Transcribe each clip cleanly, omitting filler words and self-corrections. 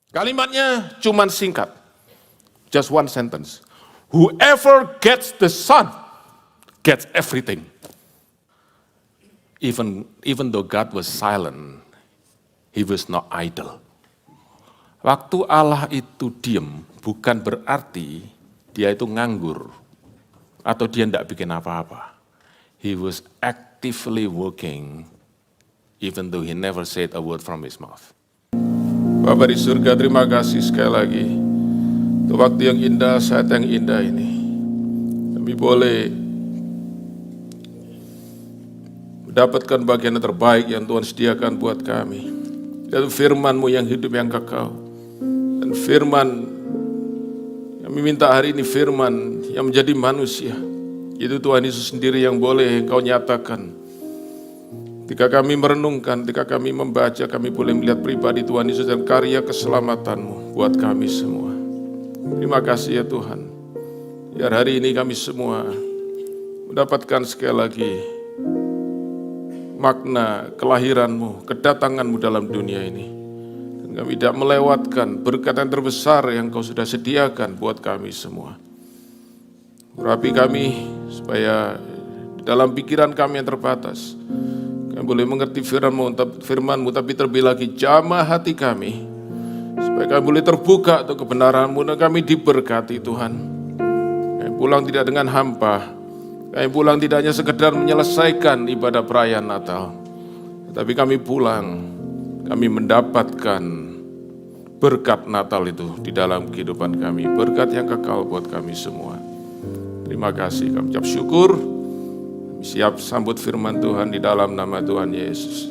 Kalimatnya cuman singkat. Just one sentence. Whoever gets the Son gets everything. Even though God was silent, He was not idle. Waktu Allah itu diam, bukan berarti dia itu nganggur atau dia tidak bikin apa-apa. He was actively working, even though He never said a word from His mouth. Bapa di surga, terima kasih sekali lagi untuk waktu yang indah, saat yang indah ini. Kami boleh mendapatkan bagian yang terbaik yang Tuhan sediakan buat kami. Dan firman-Mu yang hidup, yang kekal. Dan firman, kami minta hari ini firman yang menjadi manusia. Itu Tuhan Yesus sendiri yang boleh Engkau nyatakan. Ketika kami merenungkan, ketika kami membaca, kami boleh melihat pribadi Tuhan Yesus dan karya keselamatan-Mu buat kami semua. Terima kasih ya Tuhan. Biar hari ini kami semua mendapatkan sekali lagi makna kelahiran-Mu, kedatangan-Mu dalam dunia ini. Dan kami tidak melewatkan berkat yang terbesar yang Kau sudah sediakan buat kami semua. Urapi kami supaya dalam pikiran kami yang terbatas, kami boleh mengerti firman-Mu, tapi terlebih lagi jamah hati kami, supaya kami boleh terbuka untuk kebenaran-Mu dan kami diberkati Tuhan. Kami pulang tidak dengan hampa. Kami pulang tidak hanya sekedar menyelesaikan ibadah perayaan Natal, tetapi kami pulang, kami mendapatkan berkat Natal itu di dalam kehidupan kami, berkat yang kekal buat kami semua. Terima kasih, kami ucap syukur, kami siap sambut firman Tuhan di dalam nama Tuhan Yesus.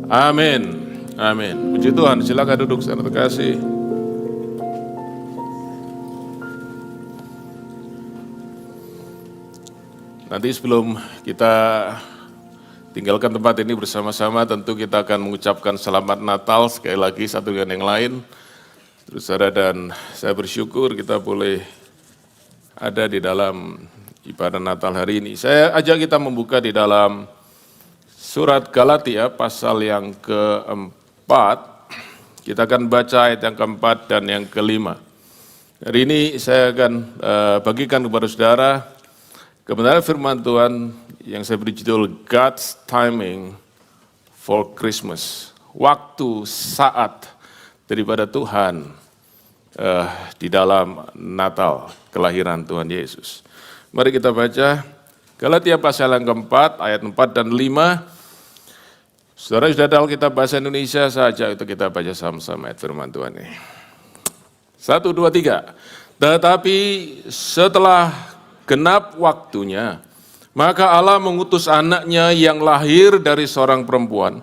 Amin, amin. Puji Tuhan, silakan duduk saudara terkasih. Nanti sebelum kita tinggalkan tempat ini bersama-sama, tentu kita akan mengucapkan selamat Natal sekali lagi satu dengan yang lain. Terus dan saya bersyukur kita boleh ada di dalam ibadah Natal hari ini. Saya ajak kita membuka di dalam surat Galatia pasal yang keempat. Kita akan baca ayat yang keempat dan yang kelima. Hari ini saya akan bagikan kepada saudara kebenaran firman Tuhan yang saya beri judul God's Timing for Christmas. Waktu, saat daripada Tuhan di dalam Natal, kelahiran Tuhan Yesus. Mari kita baca Galatia pasal yang keempat, ayat 4 dan 5. Saudara sudah tahu kita bahasa Indonesia saja, itu kita baca sama-sama ayat firman Tuhan ini. 1, 2, 3. Tetapi setelah genap waktunya, maka Allah mengutus anaknya yang lahir dari seorang perempuan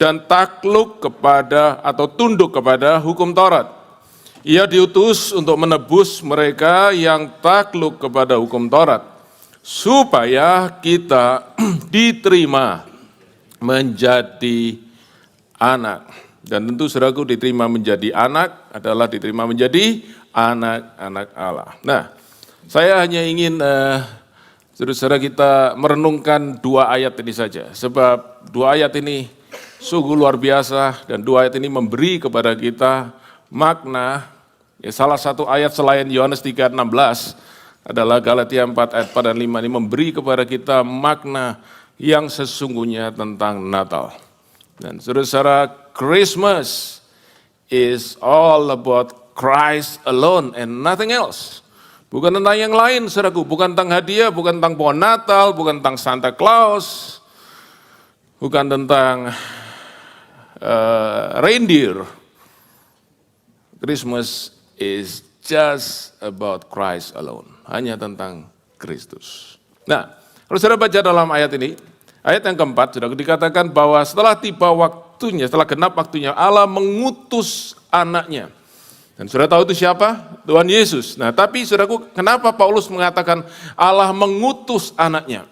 dan takluk kepada atau tunduk kepada hukum Taurat. Ia diutus untuk menebus mereka yang takluk kepada hukum Taurat, supaya kita diterima menjadi anak. Dan tentu saudaraku, diterima menjadi anak adalah diterima menjadi anak-anak Allah. Nah, saya hanya ingin saudara kita merenungkan dua ayat ini saja. Sebab dua ayat ini sungguh luar biasa dan dua ayat ini memberi kepada kita makna. Ya, salah satu ayat selain Yohanes 3:16 adalah Galatia 4 ayat 4 dan 5 ini memberi kepada kita makna yang sesungguhnya tentang Natal. Dan saudara, Christmas is all about Christ alone and nothing else. Bukan tentang yang lain, saudaraku. Bukan tentang hadiah, bukan tentang pohon Natal, bukan tentang Santa Claus, bukan tentang reindeer. Christmas is just about Christ alone. Hanya tentang Kristus. Nah, kalau saudara baca dalam ayat ini, ayat yang keempat, sudah dikatakan bahwa setelah tiba waktunya, setelah genap waktunya, Allah mengutus anaknya. Dan saudara tahu itu siapa? Tuhan Yesus. Nah, tapi saudaraku, kenapa Paulus mengatakan Allah mengutus anaknya?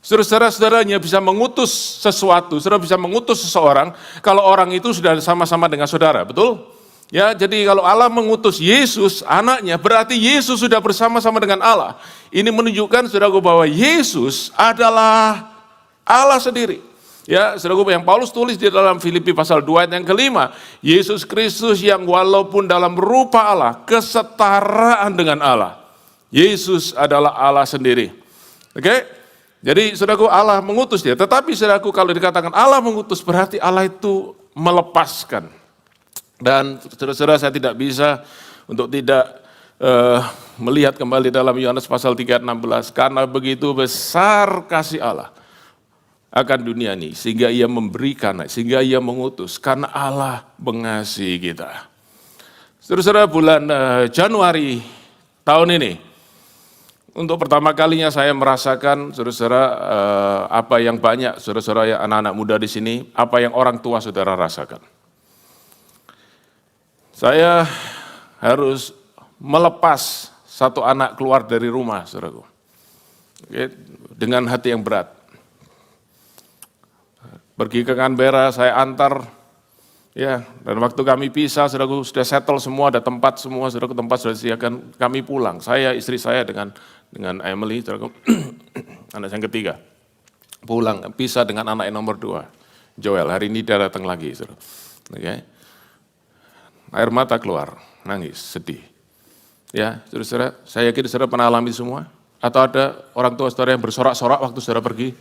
Saudara-saudara hanya bisa mengutus sesuatu, saudara bisa mengutus seseorang kalau orang itu sudah sama-sama dengan saudara, betul? Ya, jadi kalau Allah mengutus Yesus, anaknya, berarti Yesus sudah bersama-sama dengan Allah. Ini menunjukkan saudaraku bahwa Yesus adalah Allah sendiri. Ya, saudaraku, yang Paulus tulis di dalam Filipi pasal 2 ayat yang kelima, Yesus Kristus yang walaupun dalam rupa Allah, kesetaraan dengan Allah. Yesus adalah Allah sendiri. Oke? Jadi saudaraku, Allah mengutus dia. Tetapi saudaraku, kalau dikatakan Allah mengutus, berarti Allah itu melepaskan. Dan saudara-saudara, saya tidak bisa untuk tidak melihat kembali dalam Yohanes pasal 3:16. Karena begitu besar kasih Allah akan dunia ini, sehingga ia memberikan, sehingga ia mengutus, karena Allah mengasihi kita. Saudara-saudara, bulan Januari tahun ini, untuk pertama kalinya saya merasakan, saudara-saudara, apa yang banyak saudara-saudara anak-anak muda di sini, apa yang orang tua saudara rasakan. Saya harus melepas satu anak keluar dari rumah, saudaraku, dengan hati yang berat. Pergi ke Canberra, saya antar, ya, dan waktu kami pisah, saudaraku, sudah settle semua, ada tempat semua, saudaraku, tempat sudah disediakan, kami pulang. Saya, istri saya dengan Emily, saudaraku, anak yang ketiga, pulang, pisah dengan anak yang nomor 2, Joel. Hari ini dia datang lagi, saudaraku. Oke. Air mata keluar, nangis, sedih. Ya, saudara, saya yakin saudara pernah alami semua. Atau ada orang tua saudara yang bersorak-sorak waktu saudara pergi.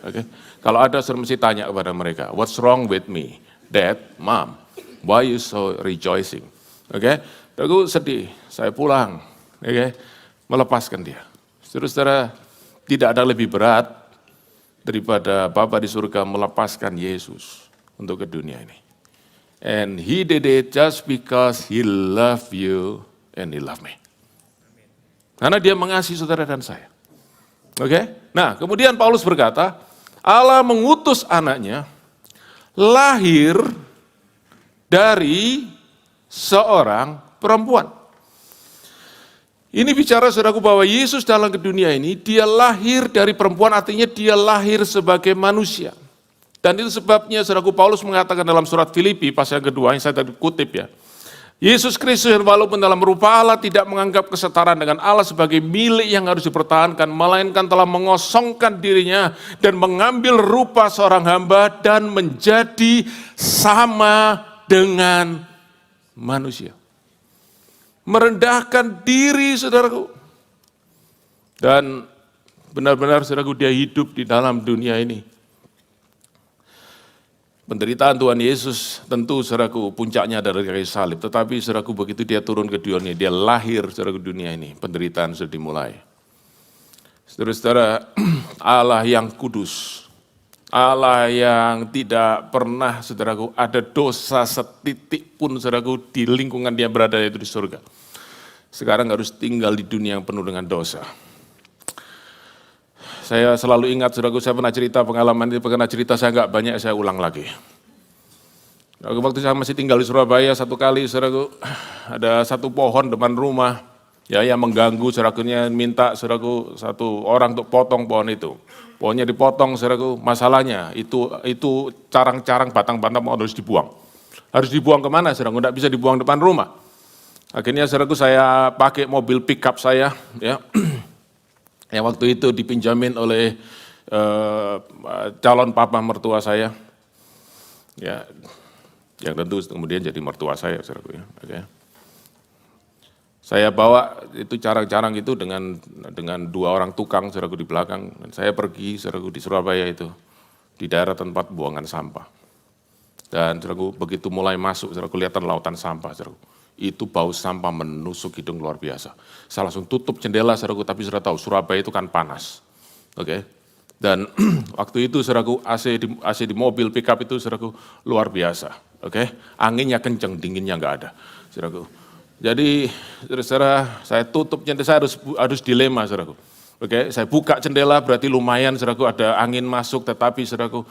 Oke. Kalau ada, saudara mesti tanya kepada mereka, what's wrong with me? Dad, Mom, why you so rejoicing? Oke, aku sedih, saya pulang, oke, melepaskan dia. Saudara-saudara, tidak ada lebih berat daripada Bapa di surga melepaskan Yesus untuk ke dunia ini. And he did it just because he loved you and he loved me. Karena dia mengasihi saudara dan saya. Oke, nah kemudian Paulus berkata, Allah mengutus anaknya lahir dari seorang perempuan. Ini bicara saudaraku bahwa Yesus dalam ke dunia ini, dia lahir dari perempuan, artinya dia lahir sebagai manusia. Dan itu sebabnya saudaraku Paulus mengatakan dalam surat Filipi pasal yang kedua yang saya tadi kutip ya. Yesus Kristus walaupun dalam rupa Allah tidak menganggap kesetaraan dengan Allah sebagai milik yang harus dipertahankan, melainkan telah mengosongkan dirinya dan mengambil rupa seorang hamba dan menjadi sama dengan manusia. Merendahkan diri saudaraku. Dan benar-benar saudaraku dia hidup di dalam dunia ini. Penderitaan Tuhan Yesus tentu saudaraku puncaknya dari kayu salib, tetapi saudaraku begitu dia turun ke dunia, dia lahir saudaraku dunia ini, penderitaan sudah dimulai. Saudara-saudara, Allah yang kudus, Allah yang tidak pernah saudaraku ada dosa setitik pun saudaraku di lingkungan dia berada yaitu di surga. Sekarang harus tinggal di dunia yang penuh dengan dosa. Saya selalu ingat, saudaraku, saya pernah cerita pengalaman itu, pernah cerita saya nggak banyak, saya ulang lagi. Waktu saya masih tinggal di Surabaya, satu kali, saudaraku, ada satu pohon depan rumah, ya yang mengganggu, saudarakunya minta, saudaraku, satu orang untuk potong pohon itu. Pohonnya dipotong, saudaraku, masalahnya itu carang-carang batang-batang pohon harus dibuang. Harus dibuang kemana, saudaraku? Nggak bisa dibuang depan rumah. Akhirnya, saudaraku, saya pakai mobil pickup saya, ya. Yang waktu itu dipinjamin oleh calon papa mertua saya, ya, yang tentu kemudian jadi mertua saya, saudaraku ya. Okay. Saya bawa itu carang-carang itu dengan 2 orang tukang, saudaraku di belakang. Dan saya pergi, saudaraku di Surabaya itu, di daerah tempat buangan sampah. Dan saudaraku begitu mulai masuk, saudaraku kelihatan lautan sampah, saudaraku. Itu bau sampah menusuk hidung luar biasa. Saya langsung tutup jendela, saudaraku, tapi sudah tahu Surabaya itu kan panas. Oke. Dan waktu itu saudaraku AC di mobil pickup itu saudaraku luar biasa. Oke. Anginnya kenceng, dinginnya enggak ada. Saudaraku. Jadi saudara, saya tutup jendela, saya harus dilema, saudaraku. Oke, saya buka jendela berarti lumayan, saudaraku, ada angin masuk, tetapi saudaraku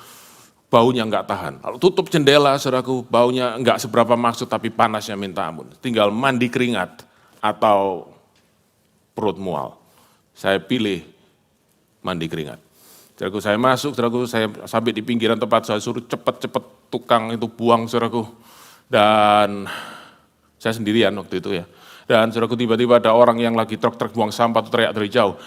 baunya enggak tahan. Kalau tutup jendela, saudaraku, baunya enggak seberapa maksud, tapi panasnya minta ampun. Tinggal mandi keringat atau perut mual. Saya pilih mandi keringat. Saudaraku, saya masuk, saudaraku, saya sampai di pinggiran tempat, saya suruh cepet-cepet tukang itu buang, saudaraku. Dan saya sendirian waktu itu ya. Dan saudaraku, tiba-tiba ada orang yang lagi truk-truk buang sampah, tuh teriak dari jauh,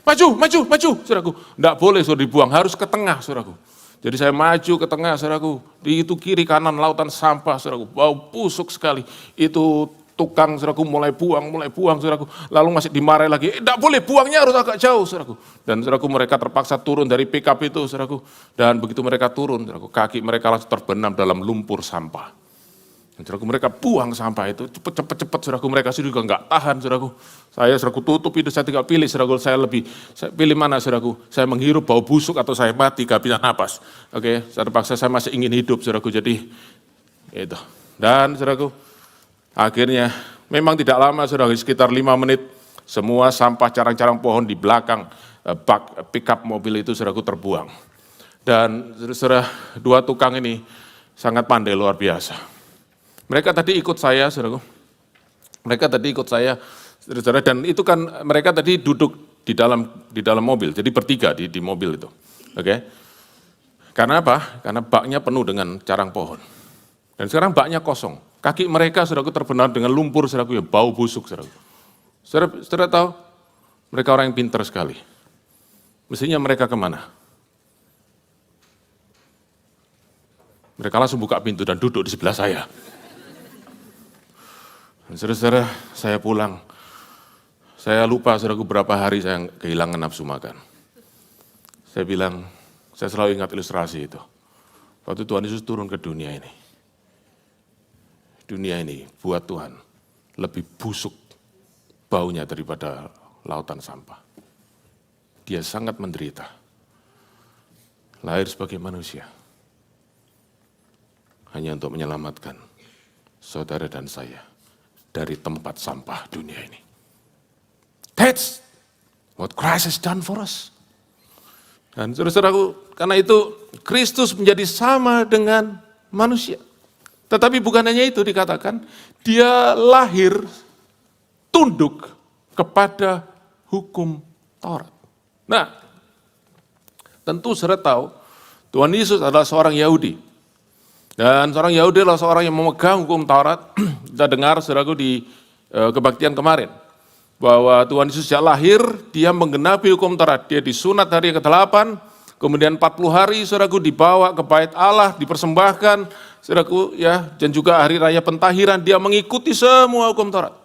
maju, saudaraku. Enggak boleh suruh dibuang, harus ke tengah, saudaraku. Jadi saya maju ke tengah, saudaraku. Di itu kiri kanan lautan sampah, saudaraku. Bau busuk sekali. Itu tukang, saudaraku, mulai buang, saudaraku. Lalu masih dimarahi lagi, enggak boleh, buangnya harus agak jauh, saudaraku. Dan saudaraku, mereka terpaksa turun dari pickup itu, saudaraku. Dan begitu mereka turun, saudaraku, kaki mereka langsung terbenam dalam lumpur sampah. Saudaraku, mereka buang sampah itu, cepet, saudaraku, mereka juga enggak tahan, saudaraku. Saya, saudaraku, tutup itu, saya tinggal pilih, saudaraku, saya pilih mana, saudaraku, saya menghirup bau busuk atau saya mati, gak bisa napas. Oke, saya terpaksa, saya masih ingin hidup, saudaraku, jadi itu. Dan, saudaraku, akhirnya, memang tidak lama, saudaraku, sekitar 5 menit, semua sampah carang-carang pohon di belakang bak pickup mobil itu, saudaraku, terbuang. Dan, saudara, 2 tukang ini sangat pandai, luar biasa. Mereka tadi ikut saya, saudaraku. Mereka tadi ikut saya, saudara, dan itu kan mereka tadi duduk di dalam mobil, jadi bertiga di mobil itu. Oke. Karena apa? Karena baknya penuh dengan carang pohon. Dan sekarang baknya kosong. Kaki mereka, saudaraku, terbenam dengan lumpur, saudaraku, ya bau busuk, saudaraku. Saudara tahu, mereka orang yang pintar sekali. Mestinya mereka kemana? Mereka langsung buka pintu dan duduk di sebelah saya. Saudara-saudara, saya pulang. Saya lupa, saudaraku, berapa hari saya kehilangan nafsu makan. Saya bilang, saya selalu ingat ilustrasi itu. Waktu Tuhan Yesus turun ke dunia ini. Dunia ini buat Tuhan lebih busuk baunya daripada lautan sampah. Dia sangat menderita. Lahir sebagai manusia. Hanya untuk menyelamatkan saudara dan saya dari tempat sampah dunia ini. That's what Christ has done for us. Dan saudara-saudaraku, karena itu Kristus menjadi sama dengan manusia. Tetapi bukan hanya itu dikatakan, dia lahir tunduk kepada hukum Taurat. Nah, tentu saudara tahu, Tuhan Yesus adalah seorang Yahudi. Dan seorang Yahudi adalah seorang yang memegang hukum Taurat. Kita dengar, saudaraku, di kebaktian kemarin, bahwa Tuhan Yesus sejak lahir, dia menggenapi hukum Taurat. Dia disunat hari ke-8, kemudian 40 hari, saudaraku, dibawa ke bait Allah, dipersembahkan, saudaraku, ya, dan juga hari raya pentahiran, dia mengikuti semua hukum Taurat.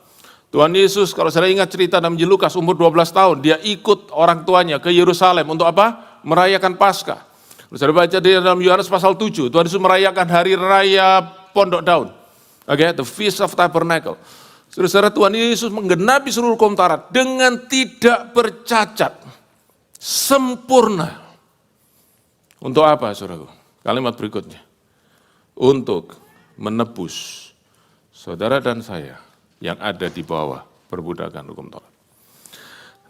Tuhan Yesus, kalau saya ingat cerita dalam Injil Lukas, umur 12 tahun, dia ikut orang tuanya ke Yerusalem untuk apa? Merayakan Paskah. Saya baca di dalam Yohanes pasal 7, Tuhan Yesus merayakan hari raya Pondok Daun. Oke, the Feast of Tabernacle. Saudara, Tuhan Yesus menggenapi seluruh hukum Taurat dengan tidak bercacat, sempurna. Untuk apa, saudaraku? Kalimat berikutnya. Untuk menebus saudara dan saya yang ada di bawah perbudakan hukum Taurat.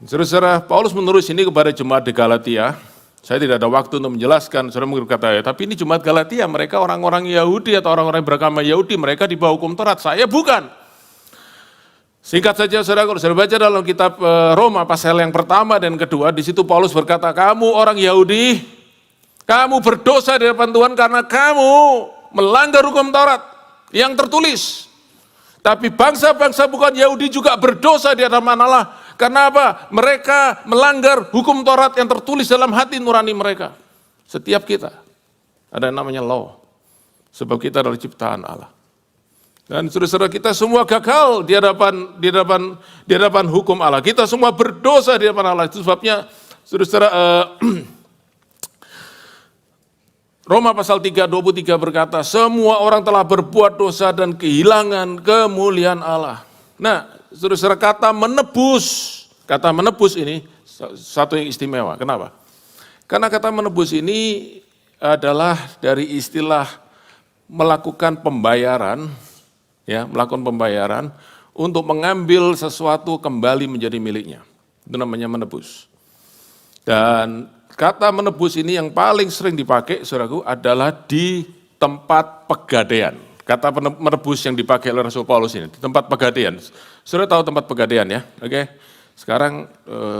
Saudara, Paulus menulis ini kepada jemaat di Galatia. Saya tidak ada waktu untuk menjelaskan, saudara mungkin berkata, ya, tapi ini jemaat Galatia, mereka orang-orang Yahudi atau orang-orang yang beragama Yahudi, mereka di bawah hukum Taurat, saya bukan. Singkat saja, saudara, kalau saudara baca dalam kitab Roma, pasal yang pertama dan kedua, di situ Paulus berkata, kamu orang Yahudi, kamu berdosa di hadapan Tuhan karena kamu melanggar hukum Taurat yang tertulis. Tapi bangsa-bangsa bukan Yahudi juga berdosa di hadapan Allah. Karena apa? Mereka melanggar hukum Taurat yang tertulis dalam hati nurani mereka. Setiap kita ada yang namanya law. Sebab kita adalah ciptaan Allah. Dan saudara-saudara, kita semua gagal di hadapan hukum Allah. Kita semua berdosa di hadapan Allah. Itu sebabnya saudara-saudara, Roma pasal 3:23 berkata, semua orang telah berbuat dosa dan kehilangan kemuliaan Allah. Nah, saudara-saudara, kata menebus ini satu yang istimewa. Kenapa? Karena kata menebus ini adalah dari istilah melakukan pembayaran, ya, melakukan pembayaran untuk mengambil sesuatu kembali menjadi miliknya. Itu namanya menebus. Dan kata menebus ini yang paling sering dipakai, saudaraku, adalah di tempat pegadaian. Kata menebus yang dipakai oleh Rasul Paulus ini, di tempat pegadaian. Saudara tahu tempat pegadaian ya? Oke. Sekarang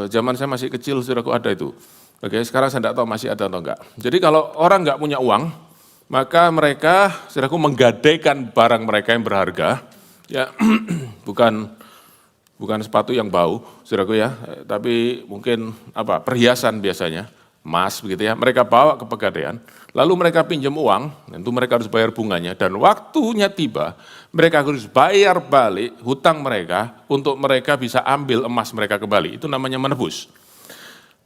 zaman saya masih kecil, saudaraku, ada itu. Oke, sekarang saya tidak tahu masih ada atau enggak. Jadi kalau orang enggak punya uang, maka mereka, saudaraku, menggadaikan barang mereka yang berharga. Ya, bukan bukan sepatu yang bau, saudaraku ya, tapi mungkin perhiasan biasanya, emas begitu ya. Mereka bawa ke pegadaian, lalu mereka pinjam uang, tentu mereka harus bayar bunganya, dan waktunya tiba, mereka harus bayar balik hutang mereka untuk mereka bisa ambil emas mereka kembali. Itu namanya menebus.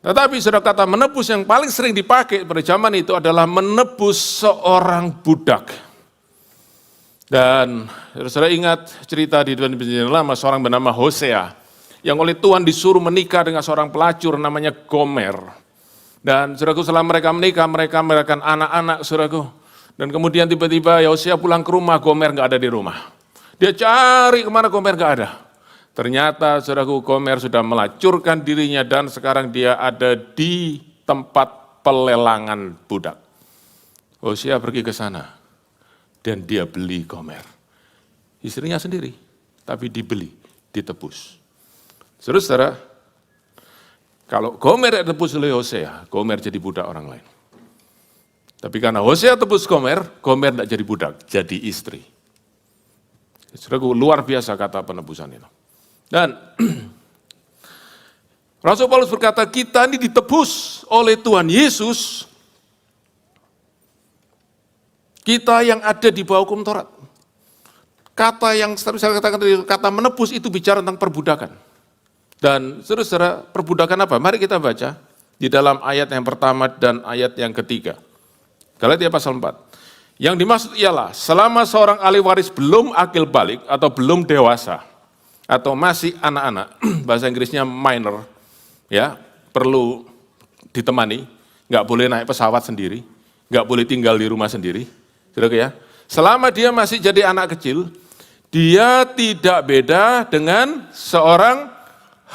Tetapi saudara, kata menebus yang paling sering dipakai pada zaman itu adalah menebus seorang budak. Dan saudara ingat cerita di Perjanjian Lama, seorang bernama Hosea, yang oleh Tuhan disuruh menikah dengan seorang pelacur namanya Gomer. Dan saudaraku, setelah mereka menikah, mereka melahirkan anak-anak, saudaraku. Dan kemudian tiba-tiba Hosea pulang ke rumah, Gomer nggak ada di rumah. Dia cari kemana, Gomer nggak ada. Ternyata saudaraku, Gomer sudah melacurkan dirinya dan sekarang dia ada di tempat pelelangan budak. Hosea pergi ke sana. Dan dia beli Gomer. Istrinya sendiri, tapi dibeli, ditebus. Saudara, kalau Gomer ditebus oleh Hosea, Gomer jadi budak orang lain. Tapi karena Hosea tebus Gomer tidak jadi budak, jadi istri. Saudara, luar biasa kata penebusan itu. Dan Rasul Paulus berkata, kita ini ditebus oleh Tuhan Yesus. Kita yang ada di bawah hukum Taurat. Kata yang saya katakan tadi, kata menebus itu bicara tentang perbudakan. Dan saudara, perbudakan apa? Mari kita baca di dalam ayat yang pertama dan ayat yang ketiga. Galatia pasal 4. Yang dimaksud ialah, selama seorang ahli waris belum akil balik atau belum dewasa, atau masih anak-anak, bahasa Inggrisnya minor, ya, perlu ditemani, nggak boleh naik pesawat sendiri, nggak boleh tinggal di rumah sendiri. Saudara ya, selama dia masih jadi anak kecil, dia tidak beda dengan seorang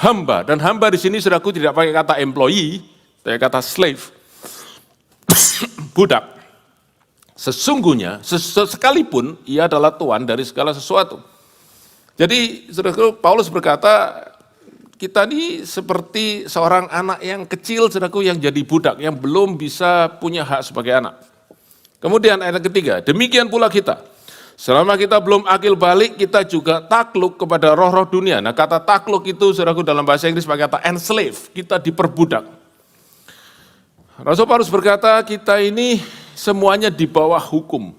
hamba. Dan hamba di sini saudaraku tidak pakai kata employee, tapi kata slave, budak. Sesungguhnya, sekalipun ia adalah tuan dari segala sesuatu. Jadi saudaraku, Paulus berkata, kita ini seperti seorang anak yang kecil, saudaraku, yang jadi budak, yang belum bisa punya hak sebagai anak. Kemudian ayat ketiga, demikian pula kita. Selama kita belum akil balik, kita juga takluk kepada roh-roh dunia. Nah, kata takluk itu, saudaraku, dalam bahasa Inggris pakai kata enslave, kita diperbudak. Rasul Paulus berkata, kita ini semuanya di bawah hukum.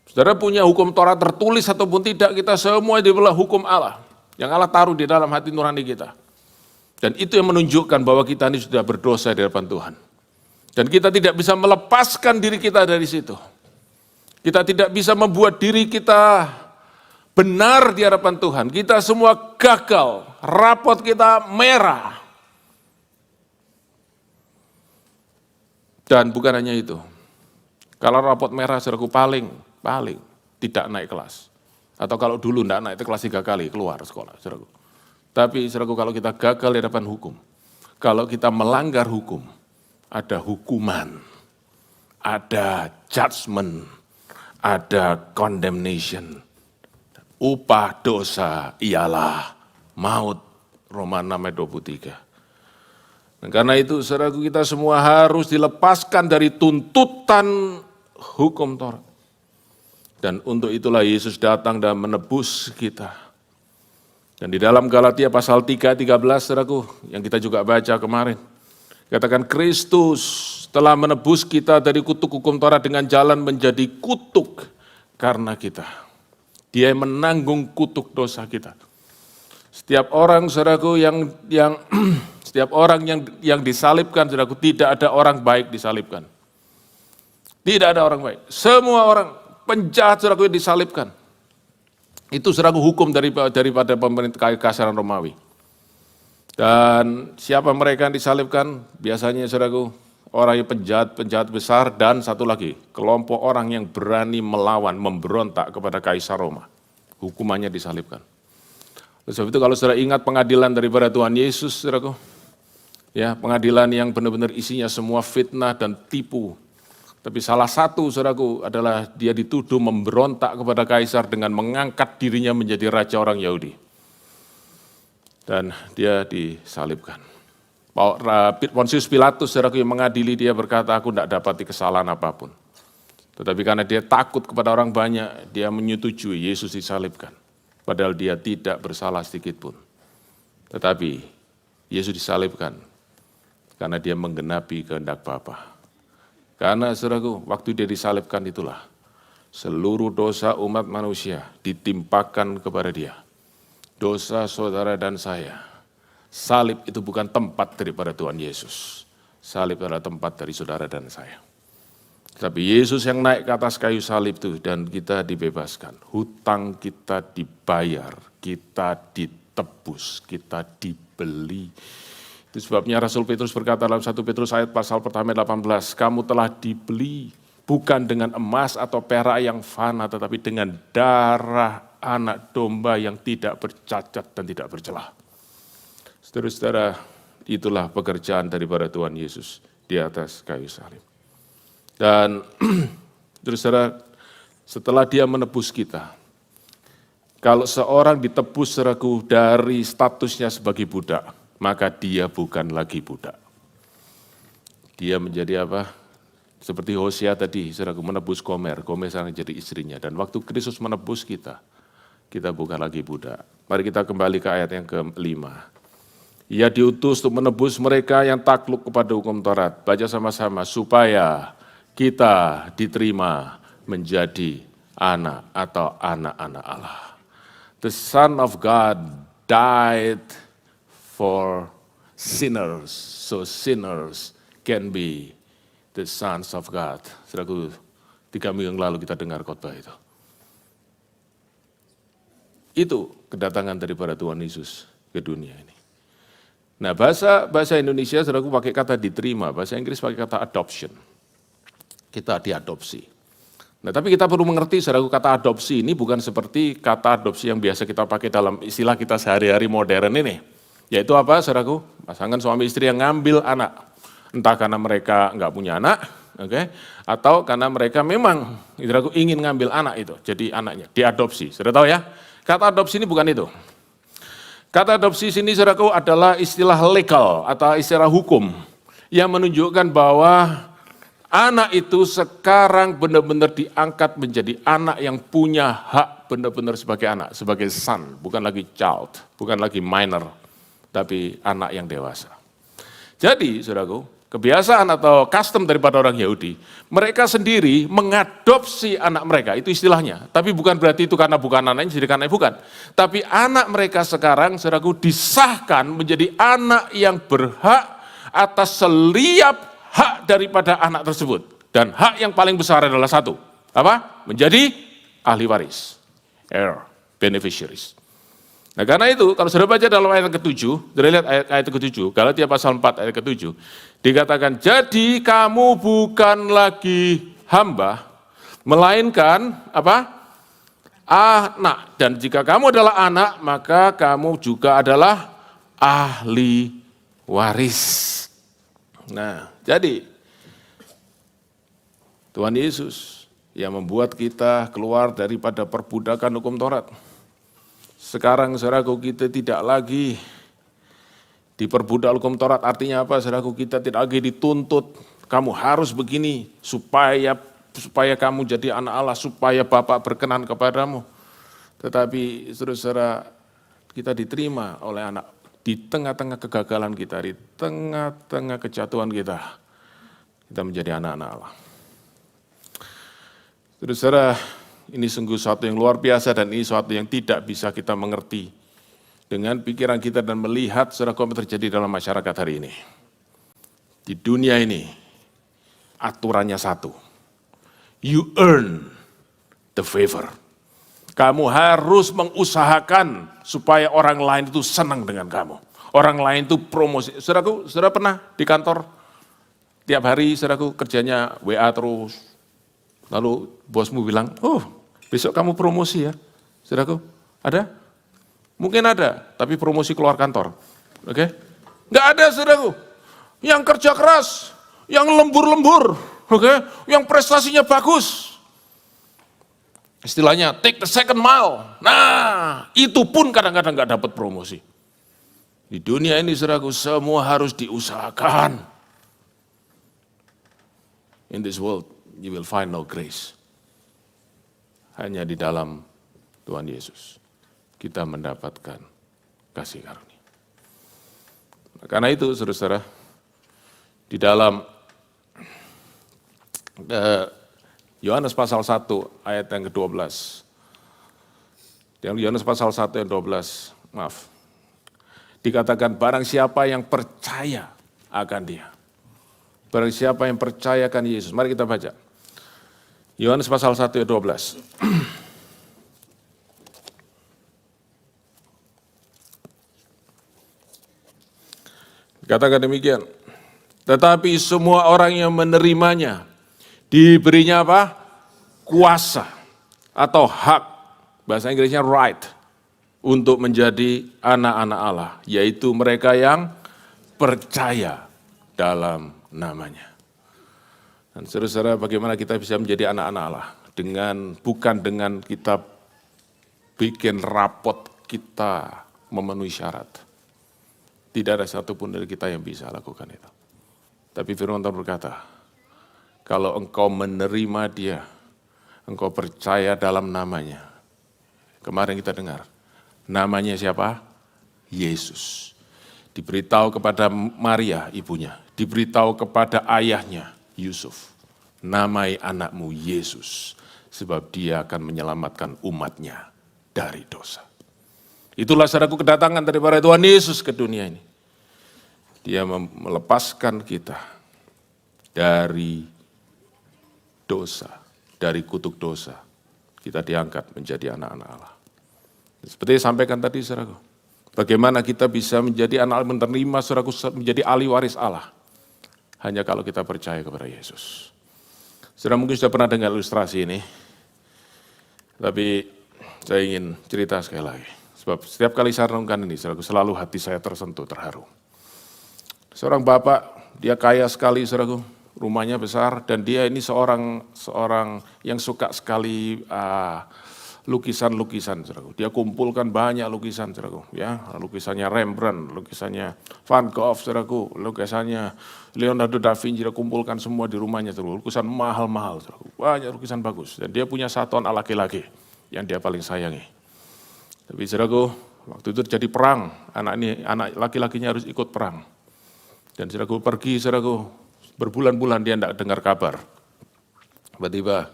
Saudara punya hukum Taurat tertulis ataupun tidak, kita semua di bawah hukum Allah. Yang Allah taruh di dalam hati nurani kita. Dan itu yang menunjukkan bahwa kita ini sudah berdosa di hadapan Tuhan. Dan kita tidak bisa melepaskan diri kita dari situ. Kita tidak bisa membuat diri kita benar di hadapan Tuhan. Kita semua gagal, rapot kita merah. Dan bukan hanya itu. Kalau rapot merah, saudaraku, paling tidak naik kelas. Atau kalau dulu tidak naik, itu kelas 3 kali keluar sekolah, saudaraku. Tapi saudaraku, kalau kita gagal di hadapan hukum, kalau kita melanggar hukum, ada hukuman, ada judgment, ada condemnation. Upah dosa ialah maut, Roma 6 ayat 23. Dan karena itu, saudaraku, kita semua harus dilepaskan dari tuntutan hukum Taurat. Dan untuk itulah Yesus datang dan menebus kita. Dan di dalam Galatia pasal 3:13, saudaraku, yang kita juga baca kemarin, katakan Kristus telah menebus kita dari kutuk hukum Taurat dengan jalan menjadi kutuk karena kita. Dia menanggung kutuk dosa kita. Setiap orang, saudaraku, setiap orang yang disalibkan, saudaraku, tidak ada orang baik disalibkan. Tidak ada orang baik. Semua orang penjahat, saudaraku, disalibkan. Itu, saudaraku, hukum daripada pemerintah kekaisaran Romawi. Dan siapa mereka yang disalibkan? Biasanya, saudaraku, orang yang penjahat besar, dan satu lagi, kelompok orang yang berani melawan, memberontak kepada Kaisar Roma. Hukumannya disalibkan. Sebab itu kalau saudara ingat pengadilan daripada Tuhan Yesus, saudaraku, ya, pengadilan yang benar-benar isinya semua fitnah dan tipu. Tapi salah satu, saudaraku, adalah dia dituduh memberontak kepada Kaisar dengan mengangkat dirinya menjadi raja orang Yahudi. Dan dia disalibkan. Pontius Pilatus, saudaraku, yang mengadili dia berkata, aku tidak dapati kesalahan apapun. Tetapi karena dia takut kepada orang banyak, dia menyetujui Yesus disalibkan. padahal dia tidak bersalah sedikit pun. Tetapi Yesus disalibkan karena dia menggenapi kehendak Bapa. Karena saudaraku, waktu dia disalibkan itulah seluruh dosa umat manusia ditimpakan kepada dia. Dosa saudara dan saya. Salib itu bukan tempat daripada Tuhan Yesus. Salib adalah tempat dari saudara dan saya. Tapi Yesus yang naik ke atas kayu salib itu dan kita dibebaskan. Hutang kita dibayar, kita ditebus, kita dibeli. Itu sebabnya Rasul Petrus berkata dalam 1 Petrus ayat pasal pertama 18, kamu telah dibeli bukan dengan emas atau perak yang fana, tetapi dengan darah anak domba yang tidak bercacat dan tidak bercelah. Saudara-saudara, itulah pekerjaan daripada Tuhan Yesus di atas kayu salib. Dan saudara, setelah dia menebus kita, kalau seorang ditebus saudaraku dari statusnya sebagai budak, maka dia bukan lagi budak. Dia menjadi apa? Seperti Hosea tadi, saudaraku menebus Gomer sekarang jadi istrinya. Dan waktu Kristus menebus kita bukan lagi budak. Mari kita kembali ke ayat yang ke-5. Ia diutus untuk menebus mereka yang takluk kepada hukum Taurat. Baca sama-sama, supaya kita diterima menjadi anak atau anak-anak Allah. The Son of God died for sinners, so sinners can be the sons of God. Saudaraku, 3 minggu yang lalu kita dengar khotbah itu. Itu kedatangan daripada Tuhan Yesus ke dunia ini. Nah, bahasa Indonesia, saudaraku, pakai kata diterima, bahasa Inggris pakai kata adoption. Kita diadopsi. Nah, tapi kita perlu mengerti, saudaraku, kata adopsi ini bukan seperti kata adopsi yang biasa kita pakai dalam istilah kita sehari-hari modern ini. Yaitu apa, saudaraku? Pasangan suami istri yang ngambil anak. Entah karena mereka nggak punya anak, atau karena mereka memang, saudaraku, ingin ngambil anak itu, jadi anaknya, diadopsi. Saudara tahu ya, kata adopsi ini bukan itu. Kata adopsi sini, saudaraku, adalah istilah legal atau istilah hukum yang menunjukkan bahwa anak itu sekarang benar-benar diangkat menjadi anak yang punya hak benar-benar sebagai anak, sebagai son, bukan lagi child, bukan lagi minor, tapi anak yang dewasa. Jadi, saudaraku, kebiasaan atau custom daripada orang Yahudi, mereka sendiri mengadopsi anak mereka, itu istilahnya. Tapi bukan berarti itu karena bukan anaknya, jadi karena bukan. Tapi anak mereka sekarang, saudaraku, disahkan menjadi anak yang berhak atas setiap hak daripada anak tersebut. Dan hak yang paling besar adalah satu, apa? Menjadi ahli waris, heir, beneficiaries. Nah, karena itu, kalau saudara baca dalam ayat ke-7, saudara lihat ayat ke-7, Galatia pasal 4 ayat ke-7, dikatakan, jadi kamu bukan lagi hamba, melainkan apa? Anak. Dan jika kamu adalah anak, maka kamu juga adalah ahli waris. Nah, jadi Tuhan Yesus yang membuat kita keluar daripada perbudakan hukum Taurat. Sekarang, saudaraku, kita tidak lagi diperbudak hukum Taurat. Artinya apa, saudaraku? Kita tidak lagi dituntut, kamu harus begini supaya kamu jadi anak Allah, supaya Bapa berkenan kepadamu. Tetapi saudara-saudara, kita diterima oleh anak di tengah-tengah kegagalan kita, di tengah-tengah kejatuhan kita menjadi anak-anak Allah. Saudara-saudara, ini sungguh suatu yang luar biasa dan ini suatu yang tidak bisa kita mengerti dengan pikiran kita dan melihat saudara apa yang terjadi dalam masyarakat hari ini. Di dunia ini, aturannya satu. You earn the favor. Kamu harus mengusahakan supaya orang lain itu senang dengan kamu. Orang lain itu promosi. Saudaraku, saudara pernah di kantor tiap hari saudaraku kerjanya WA terus. Lalu bosmu bilang, oh besok kamu promosi ya. Saudaraku, ada? Mungkin ada, tapi promosi keluar kantor. Oke? Nggak ada, saudaraku. Yang kerja keras, yang lembur-lembur, yang prestasinya bagus. Istilahnya take the second mile. Nah, itu pun kadang-kadang nggak dapat promosi. Di dunia ini, saudaraku, semua harus diusahakan. In this world, you will find no grace. Hanya di dalam Tuhan Yesus. kita mendapatkan kasih karunia. Karena itu, saudara-saudara, di dalam Yohanes pasal 1 ayat yang ke-12, Yohanes pasal 1 ayat 12, dikatakan barang siapa yang percaya akan dia. Barang siapa yang percaya akan Yesus. Mari kita baca. Yohanes pasal 1 ayat 12. Katakan demikian. Tetapi semua orang yang menerimanya diberinya apa? Kuasa atau hak. Bahasa Inggrisnya right. Untuk menjadi anak-anak Allah. Yaitu mereka yang percaya dalam namanya. Dan saudara-saudara, bagaimana kita bisa menjadi anak-anak Allah? Bukan dengan kita bikin rapot kita memenuhi syarat. Tidak ada satupun dari kita yang bisa lakukan itu. Tapi firman Tuhan berkata, kalau engkau menerima dia, engkau percaya dalam namanya. Kemarin kita dengar, namanya siapa? Yesus. Diberitahu kepada Maria, ibunya. Diberitahu kepada ayahnya, Yusuf. Namai anakmu Yesus, sebab dia akan menyelamatkan umatnya dari dosa. Itulah saudaraku kedatangan daripada Tuhan Yesus ke dunia ini. Dia melepaskan kita dari dosa, dari kutuk dosa. Kita diangkat menjadi anak-anak Allah. Seperti yang sampaikan tadi saudaraku. Bagaimana kita bisa menjadi anak menerima saudaraku menjadi ahli waris Allah. Hanya kalau kita percaya kepada Yesus. Saudara mungkin sudah pernah dengar ilustrasi ini. Tapi saya ingin cerita sekali lagi. Sebab setiap kali saya renungkan ini, saudaraku, selalu hati saya tersentuh, terharu. Seorang bapak, dia kaya sekali, saudaraku, rumahnya besar, dan dia ini seorang yang suka sekali lukisan-lukisan, saudaraku. Dia kumpulkan banyak lukisan, saudaraku, ya, lukisannya Rembrandt, lukisannya Van Gogh, saudaraku, lukisannya Leonardo da Vinci, dia kumpulkan semua di rumahnya, saudaraku. Lukisan mahal-mahal, saudaraku, banyak lukisan bagus. Dan dia punya satu anak laki-laki yang dia paling sayangi. Tapi saudaraku, waktu itu terjadi perang, anak laki-lakinya harus ikut perang. Dan saudaraku pergi, saudaraku, berbulan-bulan dia tidak dengar kabar. Tiba-tiba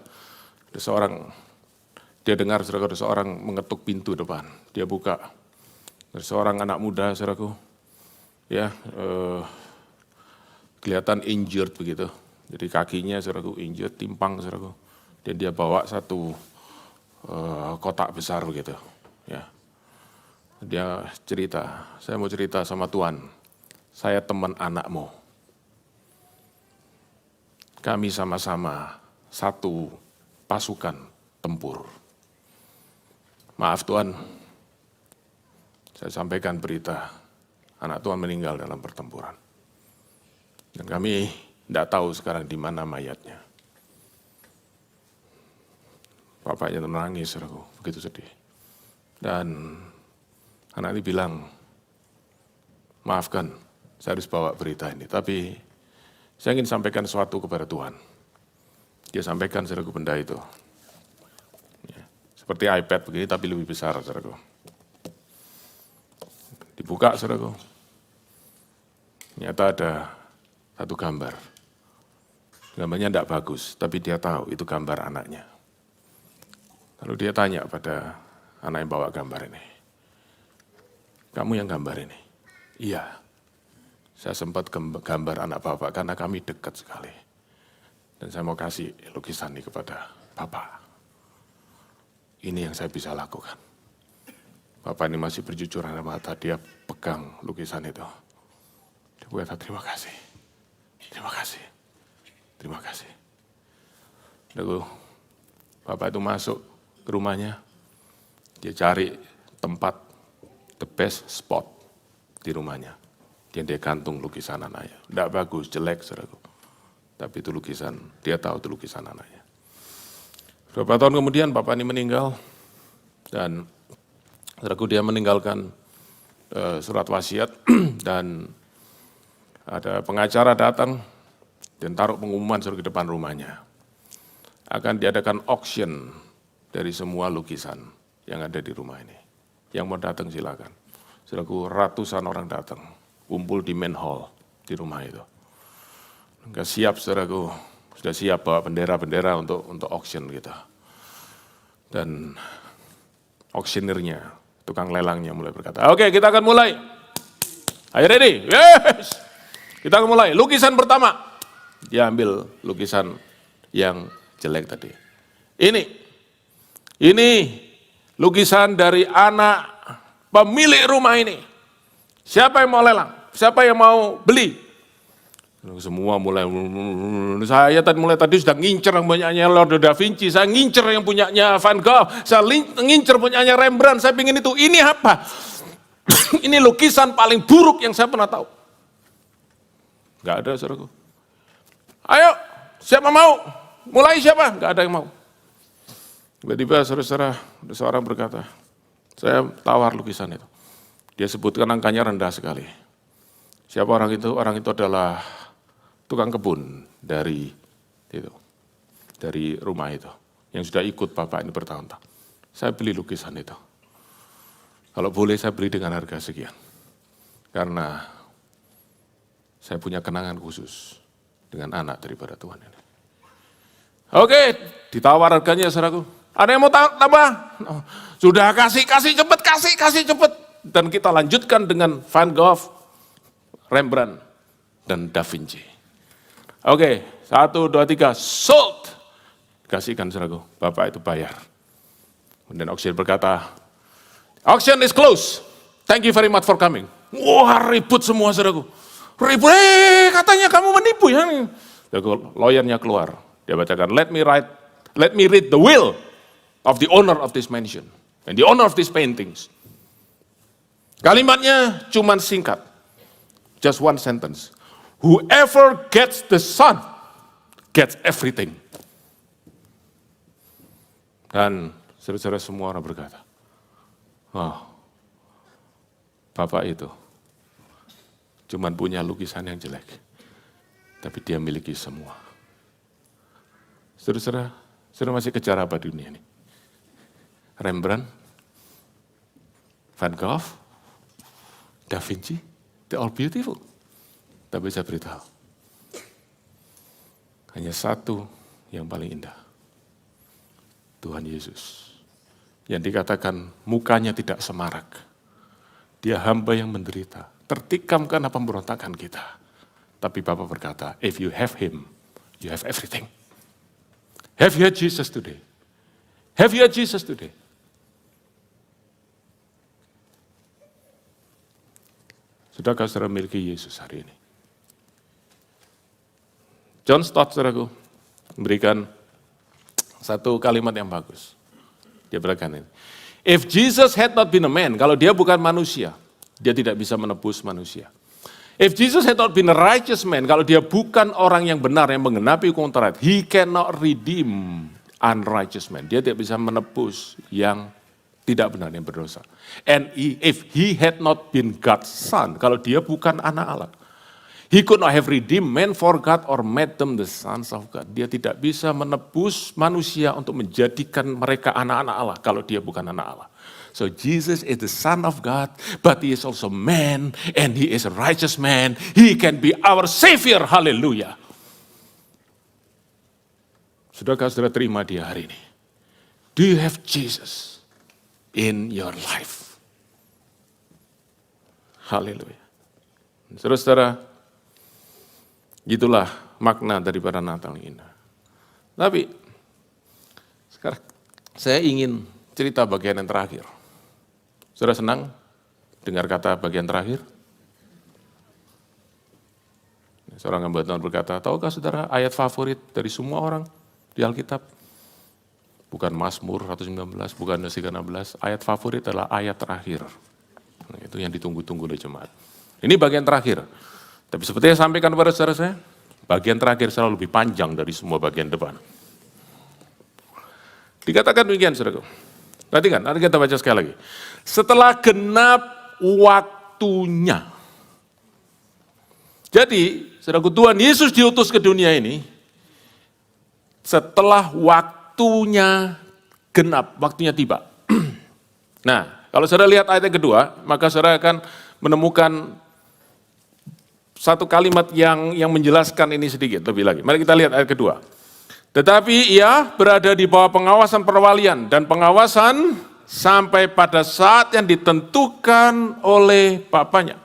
dia dengar saudaraku, ada seorang mengetuk pintu depan. Dia buka. Ada seorang anak muda, saudaraku, ya, kelihatan injured begitu. Jadi kakinya, saudaraku, injured, timpang, saudaraku. Dan dia bawa satu kotak besar begitu. Ya. Dia cerita, saya mau cerita sama Tuhan. Saya teman anakmu. Kami sama-sama satu pasukan tempur. Maaf Tuhan, saya sampaikan berita, anak Tuhan meninggal dalam pertempuran. Dan kami tidak tahu sekarang di mana mayatnya. Bapaknya menangis, saudaraku, begitu sedih. Dan anak ini bilang, maafkan, saya harus bawa berita ini. Tapi saya ingin sampaikan sesuatu kepada Tuhan. Dia sampaikan, saudaraku, benda itu. Ya, seperti iPad begini, tapi lebih besar, saudaraku. Dibuka, saudaraku. Ternyata ada satu gambar. Gambarnya tidak bagus, tapi dia tahu itu gambar anaknya. Lalu dia tanya pada anak yang bawa gambar ini. Kamu yang gambar ini? Iya. Saya sempat gambar anak Bapak karena kami dekat sekali. Dan saya mau kasih lukisan ini kepada Bapak. Ini yang saya bisa lakukan. Bapak ini masih berjujur air mata, dia pegang lukisan itu. Dia berkata, terima kasih. Terima kasih. Terima kasih. Lalu Bapak itu masuk ke rumahnya. Dia cari tempat, the best spot di rumahnya. Dia gantung lukisan anaknya. Tidak bagus, jelek, saudaraku. Tapi itu lukisan, dia tahu itu lukisan anaknya. Beberapa tahun kemudian Bapak ini meninggal. Dan saudaraku dia meninggalkan surat wasiat. Dan ada pengacara datang dan taruh pengumuman di depan rumahnya. Akan diadakan auction dari semua lukisan yang ada di rumah ini. Yang mau datang silakan. Saudaraku, ratusan orang datang, kumpul di main hall di rumah itu. Enggak siap, saudaraku, sudah siap bawa bendera-bendera untuk auction gitu. Dan auctioneernya, tukang lelangnya mulai berkata, oke, kita akan mulai. Are you ready? Yes! Kita akan mulai. Lukisan pertama. Dia ambil lukisan yang jelek tadi. Ini lukisan dari anak pemilik rumah ini. Siapa yang mau lelang? Siapa yang mau beli? Semua mulai, saya mulai tadi sudah ngincer yang punyanya Leonardo da Vinci, saya ngincer yang punyanya Van Gogh, saya ngincer punyanya Rembrandt, saya ingin itu. Ini apa? Ini lukisan paling buruk yang saya pernah tahu. Gak ada, saudaraku. Ayo, siapa mau? Mulai siapa? Gak ada yang mau. Tiba-tiba saudara-saudara, seorang berkata, saya tawar lukisan itu. Dia sebutkan angkanya rendah sekali. Siapa orang itu? Orang itu adalah tukang kebun dari rumah itu. Yang sudah ikut Bapak ini bertahun-tahun. Saya beli lukisan itu. Kalau boleh saya beli dengan harga sekian. Karena saya punya kenangan khusus dengan anak daripada Tuhan ini. Oke, ditawar harganya saudaraku. Ada yang mau tambah? Oh, sudah kasih cepet. Dan kita lanjutkan dengan Van Gogh, Rembrandt, dan Da Vinci. Oke, 1, 2, 3, sold. Kasihkan saudaraku, Bapak itu bayar. Kemudian auctioneer berkata, auction is closed. Thank you very much for coming. Wah, ribut semua saudaraku. Ribut, katanya kamu menipu ya. Lawyernya keluar. Dia bacakan, let me read the will of the owner of this mansion. And the owner of these paintings. Kalimatnya cuma singkat. Just one sentence. Whoever gets the son, gets everything. Dan saudara-saudara semua orang berkata, oh, Bapak itu cuma punya lukisan yang jelek. Tapi dia miliki semua. Saudara masih kejar apa di dunia ini? Rembrandt, Van Gogh, Da Vinci, they're all beautiful. Tapi saya beritahu, hanya satu yang paling indah. Tuhan Yesus. Yang dikatakan mukanya tidak semarak. Dia hamba yang menderita. Tertikam karena pemberontakan kita. Tapi Bapa berkata, if you have him, you have everything. Have you had Jesus today? Have you had Jesus today? Sudahkah saudara memiliki Yesus hari ini? John Stott, saudaraku, memberikan satu kalimat yang bagus. Dia berkata ini, if Jesus had not been a man, kalau dia bukan manusia, dia tidak bisa menebus manusia. If Jesus had not been a righteous man, kalau dia bukan orang yang benar, yang menggenapi hukum Taurat, he cannot redeem unrighteous man. Dia tidak bisa menebus yang tidak benar, yang berdosa. And if he had not been God's son, kalau dia bukan anak Allah, he could not have redeemed men for God or made them the sons of God. Dia tidak bisa menebus manusia untuk menjadikan mereka anak-anak Allah kalau dia bukan anak Allah. So Jesus is the Son of God, but he is also man and he is a righteous man. He can be our Savior. Hallelujah. Sudahkah saudara terima dia hari ini? Do you have Jesus in your life? Haleluya. Saudara-saudara, itulah makna daripada Natal ini. Tapi sekarang saya ingin cerita bagian yang terakhir. Saudara senang dengar kata bagian terakhir? Seorang hamba Tuhan berkata, tahukah saudara ayat favorit dari semua orang di Alkitab? Bukan Mazmur 119, bukan Yesaya 16, ayat favorit adalah ayat terakhir. Nah, itu yang ditunggu-tunggu oleh jemaat. Ini bagian terakhir. Tapi seperti yang saya sampaikan kepada saudara saya, bagian terakhir selalu lebih panjang dari semua bagian depan. Dikatakan demikian, saudaraku. Perhatikan, nanti kita baca sekali lagi. Setelah genap waktunya. Jadi, saudaraku, Tuhan Yesus diutus ke dunia ini, setelah waktunya genap, waktunya tiba. Nah, Kalau saudara lihat ayat yang kedua, maka saudara akan menemukan satu kalimat yang menjelaskan ini sedikit lebih lagi. Mari kita lihat ayat kedua. Tetapi ia berada di bawah pengawasan perwalian dan pengawasan sampai pada saat yang ditentukan oleh Bapaknya.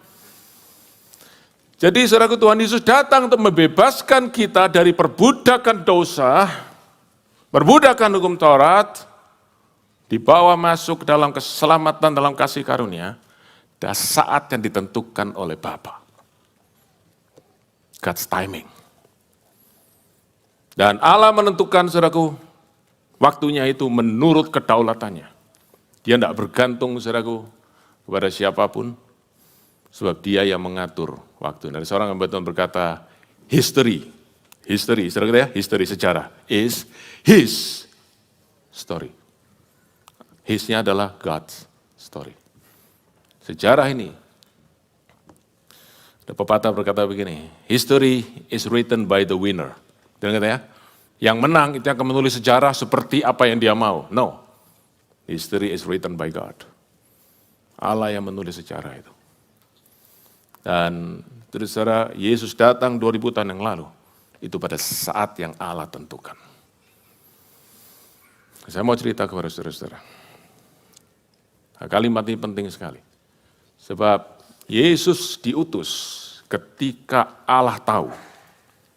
Jadi saudaraku, Tuhan Yesus datang untuk membebaskan kita dari perbudakan dosa, perbudakan hukum Taurat, dibawa masuk dalam keselamatan dalam kasih karunia, dan saat yang ditentukan oleh Bapa. God's timing. Dan Allah menentukan, saudaraku, waktunya itu menurut kedaulatannya. Dia tidak bergantung, saudaraku, kepada siapapun, sebab dia yang mengatur waktu. Dari seorang hamba Tuhan berkata, history, saudara kita ya, history sejarah, is his story. His-nya adalah God's story. Sejarah ini, ada pepatah berkata begini, history is written by the winner. Dengar kata ya, yang menang itu akan menulis sejarah seperti apa yang dia mau. No, history is written by God. Allah yang menulis sejarah itu. Dan terus saudara, Yesus datang 2000 tahun yang lalu, itu pada saat yang Allah tentukan. Saya mau cerita kepada saudara-saudara. Kalimat ini penting sekali. Sebab Yesus diutus ketika Allah tahu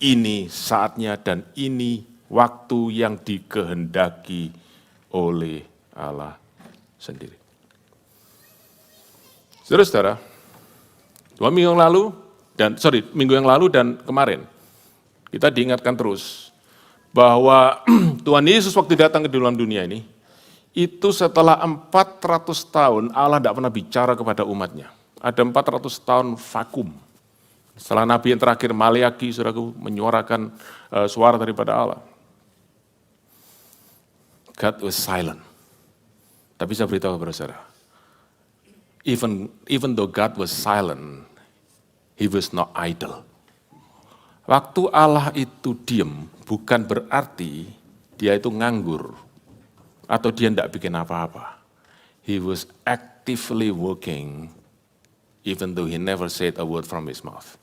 ini saatnya dan ini waktu yang dikehendaki oleh Allah sendiri. Saudara-saudara, minggu yang lalu dan kemarin, kita diingatkan terus bahwa Tuhan Yesus waktu datang ke dalam dunia ini, itu setelah 400 tahun Allah tidak pernah bicara kepada umatnya. Ada 400 tahun vakum. Setelah Nabi yang terakhir Maleaki, saudaraku, menyuarakan suara daripada Allah. God was silent. Tapi saya beritahu kepada saudara, even though God was silent, He was not idle. Waktu Allah itu diam, bukan berarti dia itu nganggur, atau dia tidak bikin apa-apa. He was actively working, even though he never said a word from his mouth.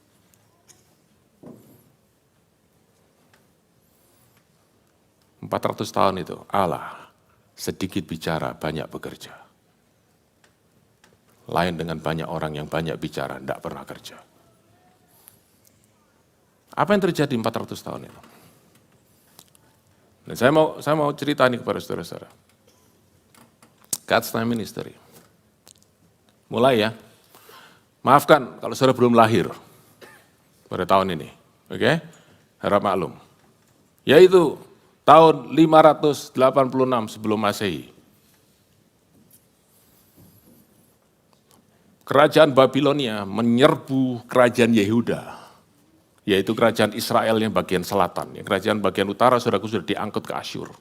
Empat 400 tahun itu, Allah sedikit bicara, banyak bekerja. Lain dengan banyak orang yang banyak bicara, tidak pernah kerja. Apa yang terjadi 400 tahun itu? Dan saya mau cerita ini kepada saudara-saudara. God's time ministry. Mulai ya. Maafkan kalau saudara belum lahir pada tahun ini. Oke? Harap maklum. Yaitu tahun 586 sebelum Masehi. Kerajaan Babilonia menyerbu kerajaan Yehuda, yaitu kerajaan Israel yang bagian selatan. Yang kerajaan bagian utara saudaraku sudah diangkut ke Asyur.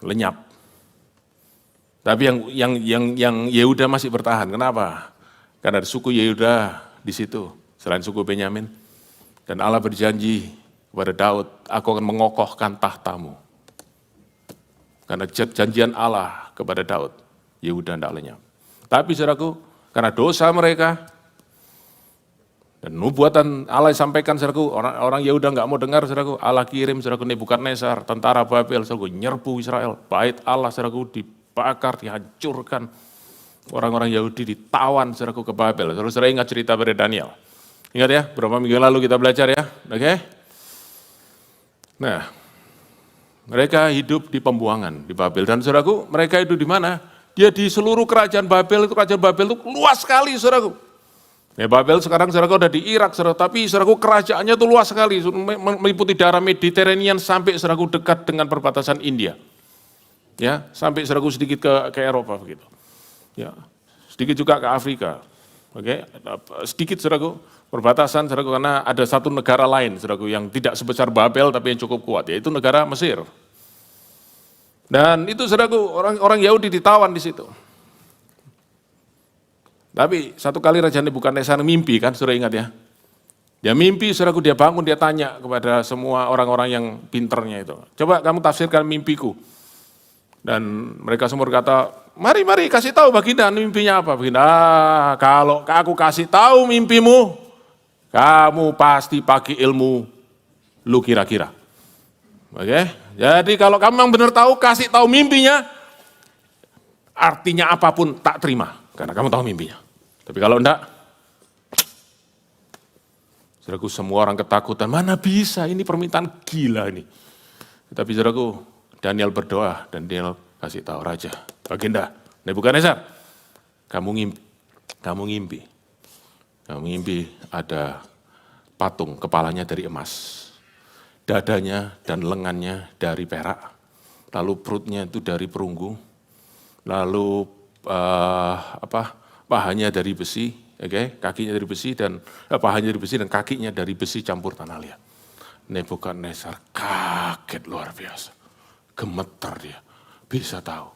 Lenyap. Tapi yang Yehuda masih bertahan. Kenapa? Karena ada suku Yehuda di situ, selain suku Benyamin. Dan Allah berjanji kepada Daud, aku akan mengokohkan tahtamu. Karena janjian Allah kepada Daud, Yehuda tidak lenyap. Tapi saudaraku, karena dosa mereka, dan nubuatan Allah disampaikan, saudaraku, orang Yehuda nggak mau dengar, saudaraku, Allah kirim, saudaraku, Nebukadnezar, tentara Babel, saudaraku, nyerbu Israel, bait Allah, saudaraku, dibakar, dihancurkan, orang-orang Yahudi ditawan, saudaraku, ke Babel. Saudara ingat cerita pada Daniel. Ingat ya, berapa minggu lalu kita belajar ya, oke? Nah, mereka hidup di pembuangan di Babel, dan saudaraku, mereka itu di mana? Dia di seluruh kerajaan Babel itu luas sekali, saudaraku. Ya, Babel sekarang saudaraku ada di Irak, saudaraku, tapi saudaraku kerajaannya itu luas sekali, meliputi daerah Mediterranean sampai saudaraku dekat dengan perbatasan India. Ya, sampai saudaraku sedikit ke Eropa begitu. Ya, sedikit juga ke Afrika. Oke, sedikit saudaraku perbatasan saudaraku, karena ada satu negara lain saudaraku yang tidak sebesar Babel tapi yang cukup kuat, yaitu negara Mesir. Dan itu saudaraku orang Yahudi ditawan di situ. Tapi satu kali Raja Nebukadnezar mimpi, kan saudara ingat ya. Dia mimpi, saudaraku, dia bangun, dia tanya kepada semua orang-orang yang pinternya itu. Coba kamu tafsirkan mimpiku. Dan mereka semua berkata, Mari kasih tahu Baginda mimpinya apa. Baginda, kalau aku kasih tahu mimpimu, kamu pasti pakai ilmu lu kira-kira. Oke, jadi kalau kamu yang benar tahu, kasih tahu mimpinya, artinya apapun tak terima, karena kamu tahu mimpinya. Tapi kalau enggak, saudaraku, semua orang ketakutan, mana bisa, ini permintaan gila ini. Tapi saudaraku, Daniel berdoa dan Daniel kasih tahu raja, Baginda, Nebukadnezar, kamu ngimpi ada patung, kepalanya dari emas, dadanya dan lengannya dari perak, lalu perutnya itu dari perunggu, lalu pahanya dari besi, kakinya dari besi dan pahanya dari besi dan kakinya dari besi campur tanah liat. Nebukadnezar kaget luar biasa, gemeter dia, bisa tahu.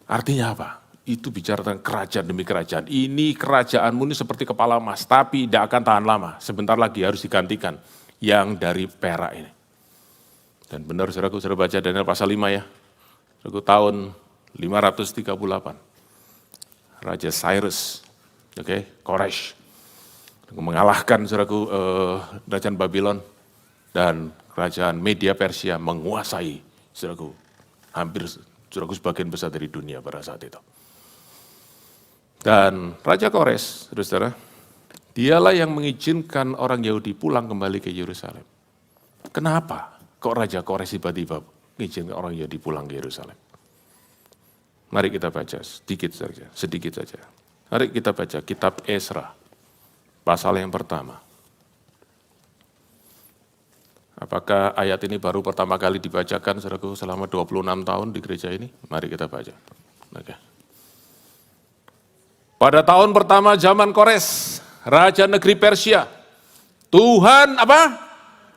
Artinya apa? Itu bicara tentang kerajaan demi kerajaan. Ini kerajaanmu ini seperti kepala emas, tapi tidak akan tahan lama. Sebentar lagi harus digantikan yang dari perak ini. Dan benar saudaraku, sudah baca Daniel pasal 5 ya. Saudaraku, tahun 538. Raja Cyrus, Koresh, mengalahkan saudaraku kerajaan Babylon dan kerajaan Media Persia menguasai saudaraku hampir saudaraku sebagian besar dari dunia pada saat itu. Dan Raja Kores, saudara, dialah yang mengizinkan orang Yahudi pulang kembali ke Yerusalem. Kenapa kok Raja Kores tiba-tiba mengizinkan orang Yahudi pulang ke Yerusalem? Mari kita baca sedikit saja. Mari kita baca kitab Esra, pasal yang pertama. Apakah ayat ini baru pertama kali dibacakan, saudaraku, selama 26 tahun di gereja ini? Mari kita baca. Oke. Pada tahun pertama zaman Kores, Raja negeri Persia, Tuhan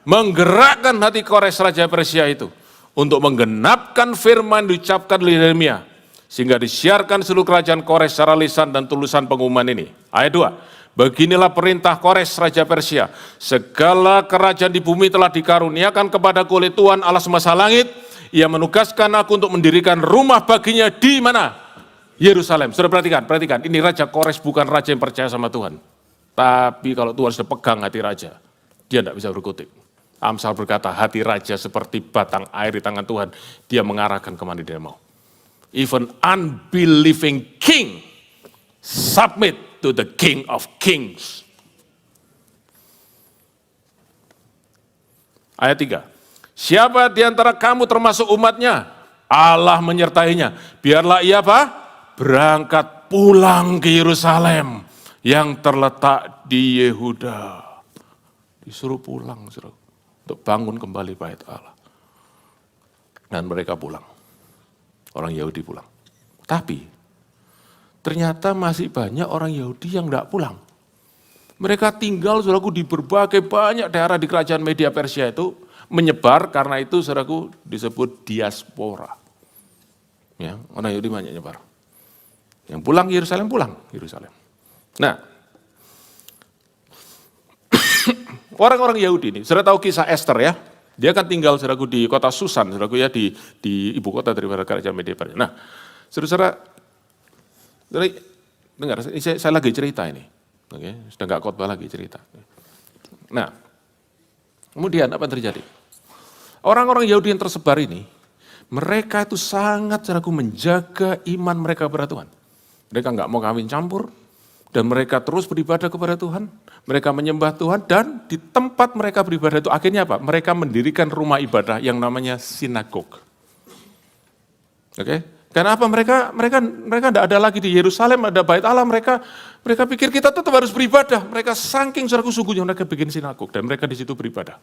menggerakkan hati Kores Raja Persia itu untuk menggenapkan firman diucapkan oleh Yeremia, sehingga disiarkan seluruh kerajaan Kores secara lisan dan tulisan pengumuman ini. Ayat 2, beginilah perintah Kores Raja Persia, segala kerajaan di bumi telah dikaruniakan kepadaku oleh Tuhan Allah semesta langit, Ia menugaskan aku untuk mendirikan rumah baginya di mana? Yerusalem. Sudah perhatikan, ini Raja Kores bukan raja yang percaya sama Tuhan. Tapi kalau Tuhan sudah pegang hati raja, dia tidak bisa berkutik. Amsal berkata, hati raja seperti batang air di tangan Tuhan, dia mengarahkan kemana dia mau. Even unbelieving king submit to the King of Kings. Ayat 3, siapa di antara kamu termasuk umatnya? Allah menyertainya. Biarlah ia berangkat pulang ke Yerusalem yang terletak di Yehuda. Disuruh pulang, untuk bangun kembali bait Allah. Dan mereka pulang. Orang Yahudi pulang. Tapi ternyata masih banyak orang Yahudi yang tidak pulang. Mereka tinggal, saudaraku, di berbagai banyak daerah di kerajaan Media Persia itu menyebar, karena itu, saudaraku, disebut diaspora. Ya, orang Yahudi banyak nyebar. Yang pulang Yerusalem. Nah, orang-orang Yahudi ini, saudara tahu kisah Esther ya, dia kan tinggal saudaraku di kota Susan, saudaraku ya, di ibu kota daripada kerajaan Media Persia. Nah, saudara, dengar, saya lagi cerita ini, sudah nggak khotbah lagi cerita. Nah, kemudian apa yang terjadi? Orang-orang Yahudi yang tersebar ini, mereka itu sangat saudaraku menjaga iman mereka kepada Tuhan. Mereka nggak mau kawin campur, dan mereka terus beribadah kepada Tuhan. Mereka menyembah Tuhan, dan di tempat mereka beribadah itu akhirnya apa? Mereka mendirikan rumah ibadah yang namanya sinagog. Karena apa? Mereka tidak ada lagi di Yerusalem, ada bait Allah. Mereka pikir kita tetap harus beribadah. Mereka saking saudaraku sungguhnya mereka bikin sinagog, dan mereka di situ beribadah.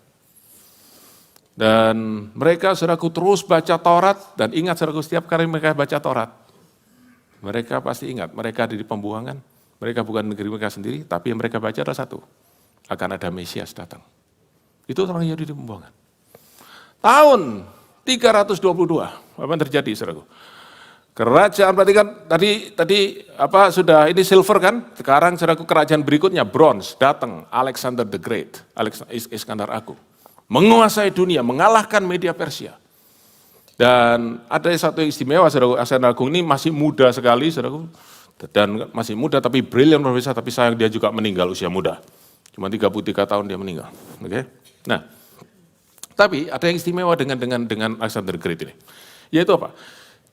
Dan mereka saudaraku terus baca Taurat, dan ingat saudaraku setiap kali mereka baca Taurat, mereka pasti ingat, mereka ada di pembuangan, mereka bukan negeri mereka sendiri, tapi yang mereka baca adalah satu, akan ada Mesias datang. Itu orang Yahudi di pembuangan. Tahun 322, apa yang terjadi, saudaraku? Kerajaan, berarti kan tadi sudah ini silver kan? Sekarang saudaraku kerajaan berikutnya bronze, datang Alexander the Great, Iskandar Agung, menguasai dunia, mengalahkan Media Persia. Dan ada satu yang istimewa, saudaraku, Alexander Agung ini masih muda sekali, saudaraku. Dan masih muda tapi brilian luar biasa, tapi sayang dia juga meninggal usia muda. Cuma 33 tahun dia meninggal. Oke. Nah, tapi ada yang istimewa dengan Alexander the Great ini. Yaitu apa?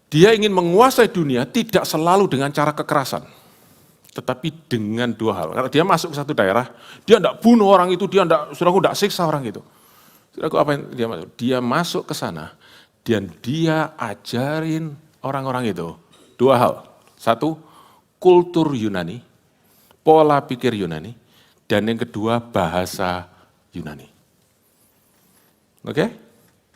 Dia ingin menguasai dunia tidak selalu dengan cara kekerasan. Tetapi dengan dua hal. Kalau dia masuk ke satu daerah, dia tidak bunuh orang itu, dia tidak siksa orang itu. Saudaraku, apa yang dia masuk? Dia masuk ke sana, dan dia ajarin orang-orang itu dua hal. Satu, kultur Yunani, pola pikir Yunani, dan yang kedua bahasa Yunani. Oke?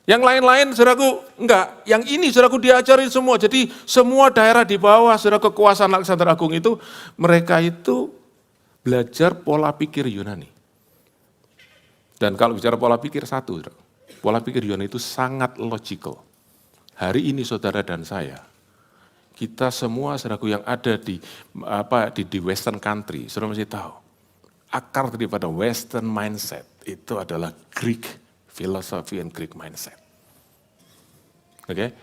Yang lain-lain, saudaraku, enggak. Yang ini, saudaraku, diajarin semua. Jadi semua daerah di bawah, saudara kekuasaan Alexander Agung itu, mereka itu belajar pola pikir Yunani. Dan kalau bicara pola pikir, satu, saudara. Pola pikir Yunani itu sangat logical. Hari ini saudara dan saya, kita semua saudaraku yang ada di Western country, saudara mesti tahu, akar daripada Western mindset itu adalah Greek philosophy and Greek mindset. Oke?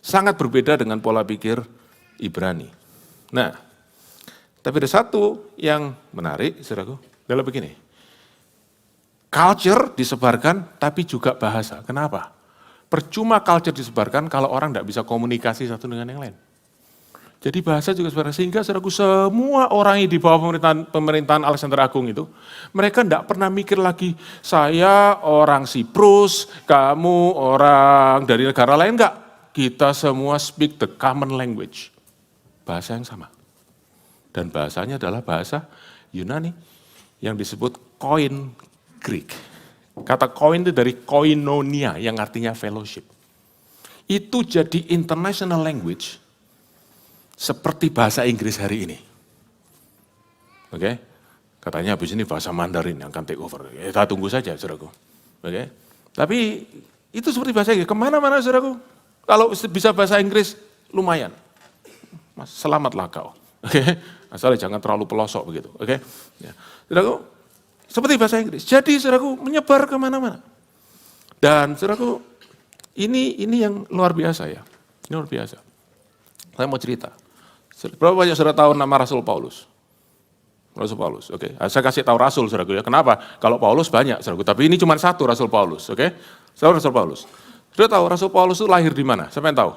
Sangat berbeda dengan pola pikir Ibrani. Nah, tapi ada satu yang menarik, saudaraku, adalah begini. Culture disebarkan, tapi juga bahasa. Kenapa? Percuma culture disebarkan kalau orang tidak bisa komunikasi satu dengan yang lain. Jadi bahasa juga sebenarnya, sehingga saudaraku semua orang yang di bawah pemerintahan Alexander Agung itu, mereka tidak pernah mikir lagi, saya orang Siprus, kamu orang dari negara lain, enggak. Kita semua speak the common language. Bahasa yang sama. Dan bahasanya adalah bahasa Yunani, yang disebut Koine Greek. Kata koin itu dari koinonia yang artinya fellowship. Itu jadi international language seperti bahasa Inggris hari ini. Oke? Katanya habis ini bahasa Mandarin yang akan take over. Kita tunggu saja, saudaraku. Oke? Tapi itu seperti bahasa Inggris. Kemana-mana, saudaraku. Kalau bisa bahasa Inggris, lumayan. Mas, selamatlah kau. Oke? Asal jangan terlalu pelosok begitu. Oke? Ya. Saudaraku, seperti bahasa Inggris. Jadi saudaraku menyebar kemana-mana. Dan saudaraku ini yang luar biasa ya. Ini luar biasa. Saya mau cerita. Berapa banyak saudara tahu nama Rasul Paulus? Rasul Paulus, oke. Saya kasih tahu Rasul saudaraku ya. Kenapa? Kalau Paulus banyak saudaraku. Tapi ini cuma satu Rasul Paulus, oke. Rasul Paulus. Sudah tahu Rasul Paulus itu lahir di mana? Siapa yang tahu?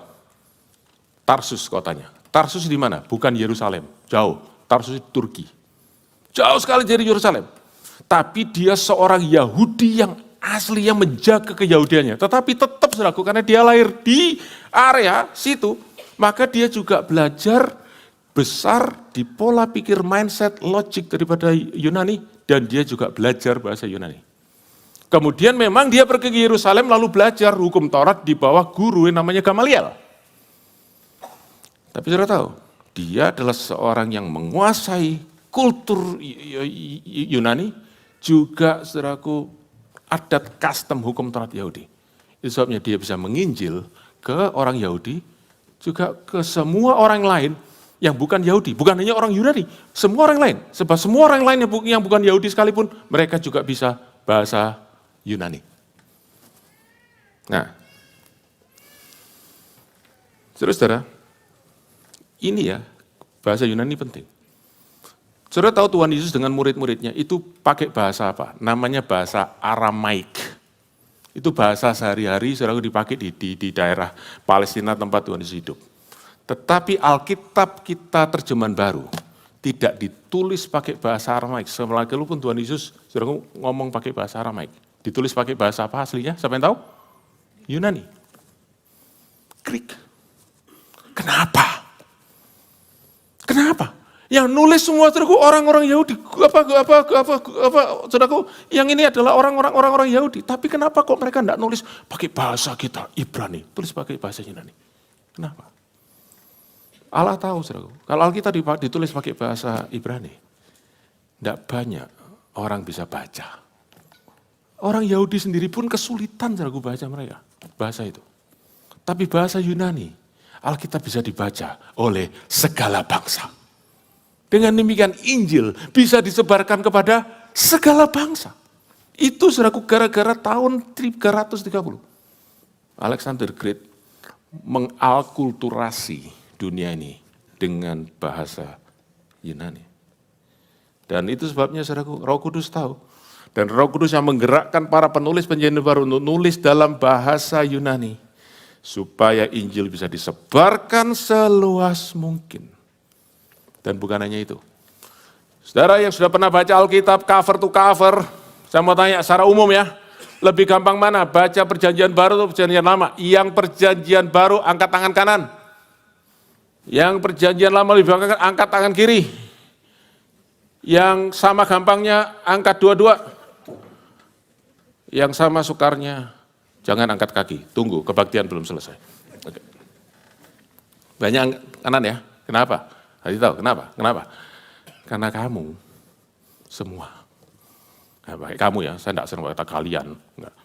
Tarsus kotanya. Tarsus di mana? Bukan Yerusalem. Jauh. Tarsus di Turki. Jauh sekali dari Yerusalem. Tapi dia seorang Yahudi yang asli, yang menjaga keyahudiannya. Tetapi tetap saudaraku, karena dia lahir di area situ, maka dia juga belajar besar di pola pikir mindset, logik daripada Yunani, dan dia juga belajar bahasa Yunani. Kemudian memang dia pergi ke Yerusalem lalu belajar hukum Taurat di bawah guru yang namanya Gamaliel. Tapi saudara tahu, dia adalah seorang yang menguasai kultur Yunani, juga saudaraku adat custom hukum Taurat Yahudi. Itu sebabnya dia bisa menginjil ke orang Yahudi, juga ke semua orang lain yang bukan Yahudi. Bukan hanya orang Yunani, semua orang lain. Sebab semua orang lain yang bukan Yahudi sekalipun, mereka juga bisa bahasa Yunani. Nah, saudara-saudara, ini ya, bahasa Yunani penting. Saudara tahu Tuhan Yesus dengan murid-muridnya itu pakai bahasa apa? Namanya bahasa Aramaik. Itu bahasa sehari-hari saudara dipakai di daerah Palestina tempat Tuhan Yesus hidup. Tetapi Alkitab kita terjemahan baru tidak ditulis pakai bahasa Aramaik. Sekalipun Tuhan Yesus saudara ngomong pakai bahasa Aramaik. Ditulis pakai bahasa apa aslinya? Siapa yang tahu? Yunani. Greek. Kenapa? Kenapa? Yang nulis semua saudaraku orang-orang Yahudi, saudaraku, yang ini adalah orang-orang Yahudi. Tapi kenapa kok mereka tidak nulis pakai bahasa kita, Ibrani, tulis pakai bahasa Yunani? Kenapa? Allah tahu saudaraku, kalau Alkitab ditulis pakai bahasa Ibrani, tidak banyak orang bisa baca. Orang Yahudi sendiri pun kesulitan saudaraku baca mereka, bahasa itu. Tapi bahasa Yunani, Alkitab bisa dibaca oleh segala bangsa. Dengan demikian Injil bisa disebarkan kepada segala bangsa. Itu saudaraku gara-gara tahun 330. Alexander Great mengalkulturasi dunia ini dengan bahasa Yunani. Dan itu sebabnya saudaraku, Roh Kudus tahu. Dan Roh Kudus yang menggerakkan para penulis Perjanjian Baru untuk nulis dalam bahasa Yunani. Supaya Injil bisa disebarkan seluas mungkin. Dan bukan hanya itu. Saudara yang sudah pernah baca Alkitab cover to cover, saya mau tanya secara umum ya, lebih gampang mana baca Perjanjian Baru atau Perjanjian Lama? Yang Perjanjian Baru angkat tangan kanan. Yang Perjanjian Lama lebih gampang angkat tangan kiri. Yang sama gampangnya angkat dua-dua. Yang sama sukarnya jangan angkat kaki. Tunggu, kebaktian belum selesai. Oke. Banyak kanan ya. Kenapa? Hadi tahu kenapa? Kenapa? Karena kamu semua. Kamu ya, saya tidak sering kata kalian. Enggak.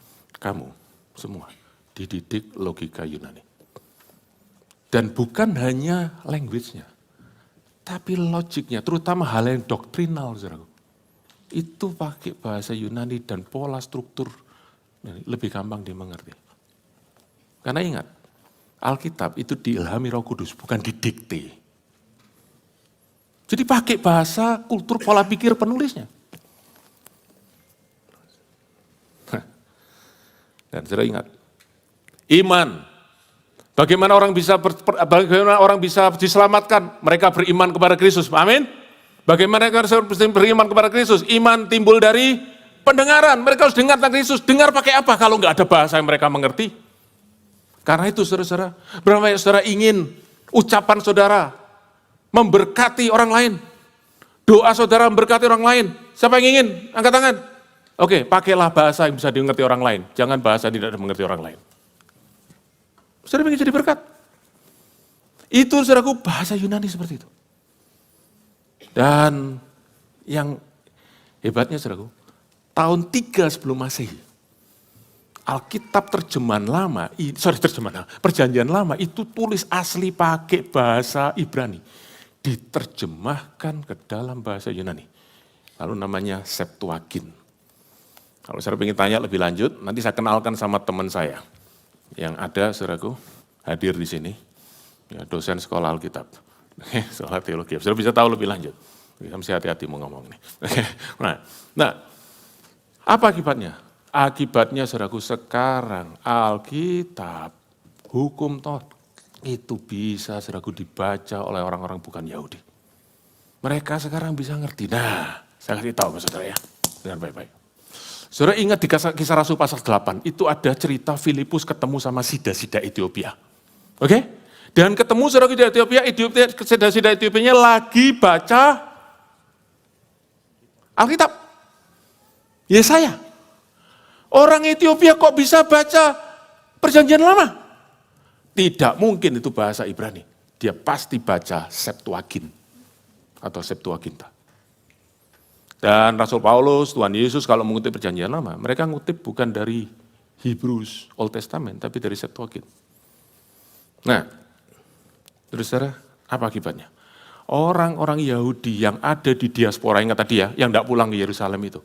Kamu semua dididik logika Yunani. Dan bukan hanya language-nya, tapi logiknya, terutama hal yang doktrinal, saudaraku. Itu pakai bahasa Yunani dan pola struktur lebih gampang dimengerti. Karena ingat, Alkitab itu diilhami Roh Kudus, bukan didikte. Jadi pakai bahasa, kultur, pola pikir penulisnya. Dan saudara ingat, iman. Bagaimana orang bisa diselamatkan? Mereka beriman kepada Kristus. Amin. Bagaimana mereka beriman kepada Kristus? Iman timbul dari pendengaran. Mereka harus dengar tentang Kristus. Dengar pakai apa kalau nggak ada bahasa yang mereka mengerti? Karena itu saudara-saudara, berapa banyak saudara ingin ucapan saudara memberkati orang lain. Doa saudara memberkati orang lain. Siapa yang ingin? Angkat tangan. Oke, pakailah bahasa yang bisa dimengerti orang lain. Jangan bahasa yang tidak dimengerti orang lain. Saudara ingin jadi berkat. Itu saudaraku bahasa Yunani seperti itu. Dan yang hebatnya saudaraku, tahun 3 sebelum Masehi, Alkitab Perjanjian Lama itu tulis asli pakai bahasa Ibrani. Diterjemahkan ke dalam bahasa Yunani. Lalu namanya Septuagint. Kalau saudara ingin tanya lebih lanjut, nanti saya kenalkan sama teman saya. Yang ada, saudaraku, hadir di sini. Ya, dosen sekolah Alkitab. Soal teologi. Saudara bisa tahu lebih lanjut. Mesti hati-hati mau ngomong ini. Nah, apa akibatnya? Akibatnya, saudaraku, sekarang Alkitab, hukum Taurat, itu bisa, saudaraku, dibaca oleh orang-orang bukan Yahudi. Mereka sekarang bisa ngerti. Nah, saya kasih tahu ke saudara ya, dengan baik-baik. Saudara ingat di Kisah Rasul pasal 8, itu ada cerita Filipus ketemu sama sida-sida Ethiopia. Oke? Dan ketemu saudara di Ethiopia, sida-sida Ethiopia lagi baca Alkitab. Yesaya. Orang Ethiopia kok bisa baca Perjanjian Lama? Tidak mungkin itu bahasa Ibrani. Dia pasti baca Septuagint atau Septuaginta. Dan Rasul Paulus, Tuhan Yesus kalau mengutip Perjanjian Lama, mereka ngutip bukan dari Hebrews, Old Testament, tapi dari Septuagint. Nah, terus saudara, apa akibatnya? Orang-orang Yahudi yang ada di diaspora, ingat tadi ya, yang tidak pulang ke Yerusalem itu,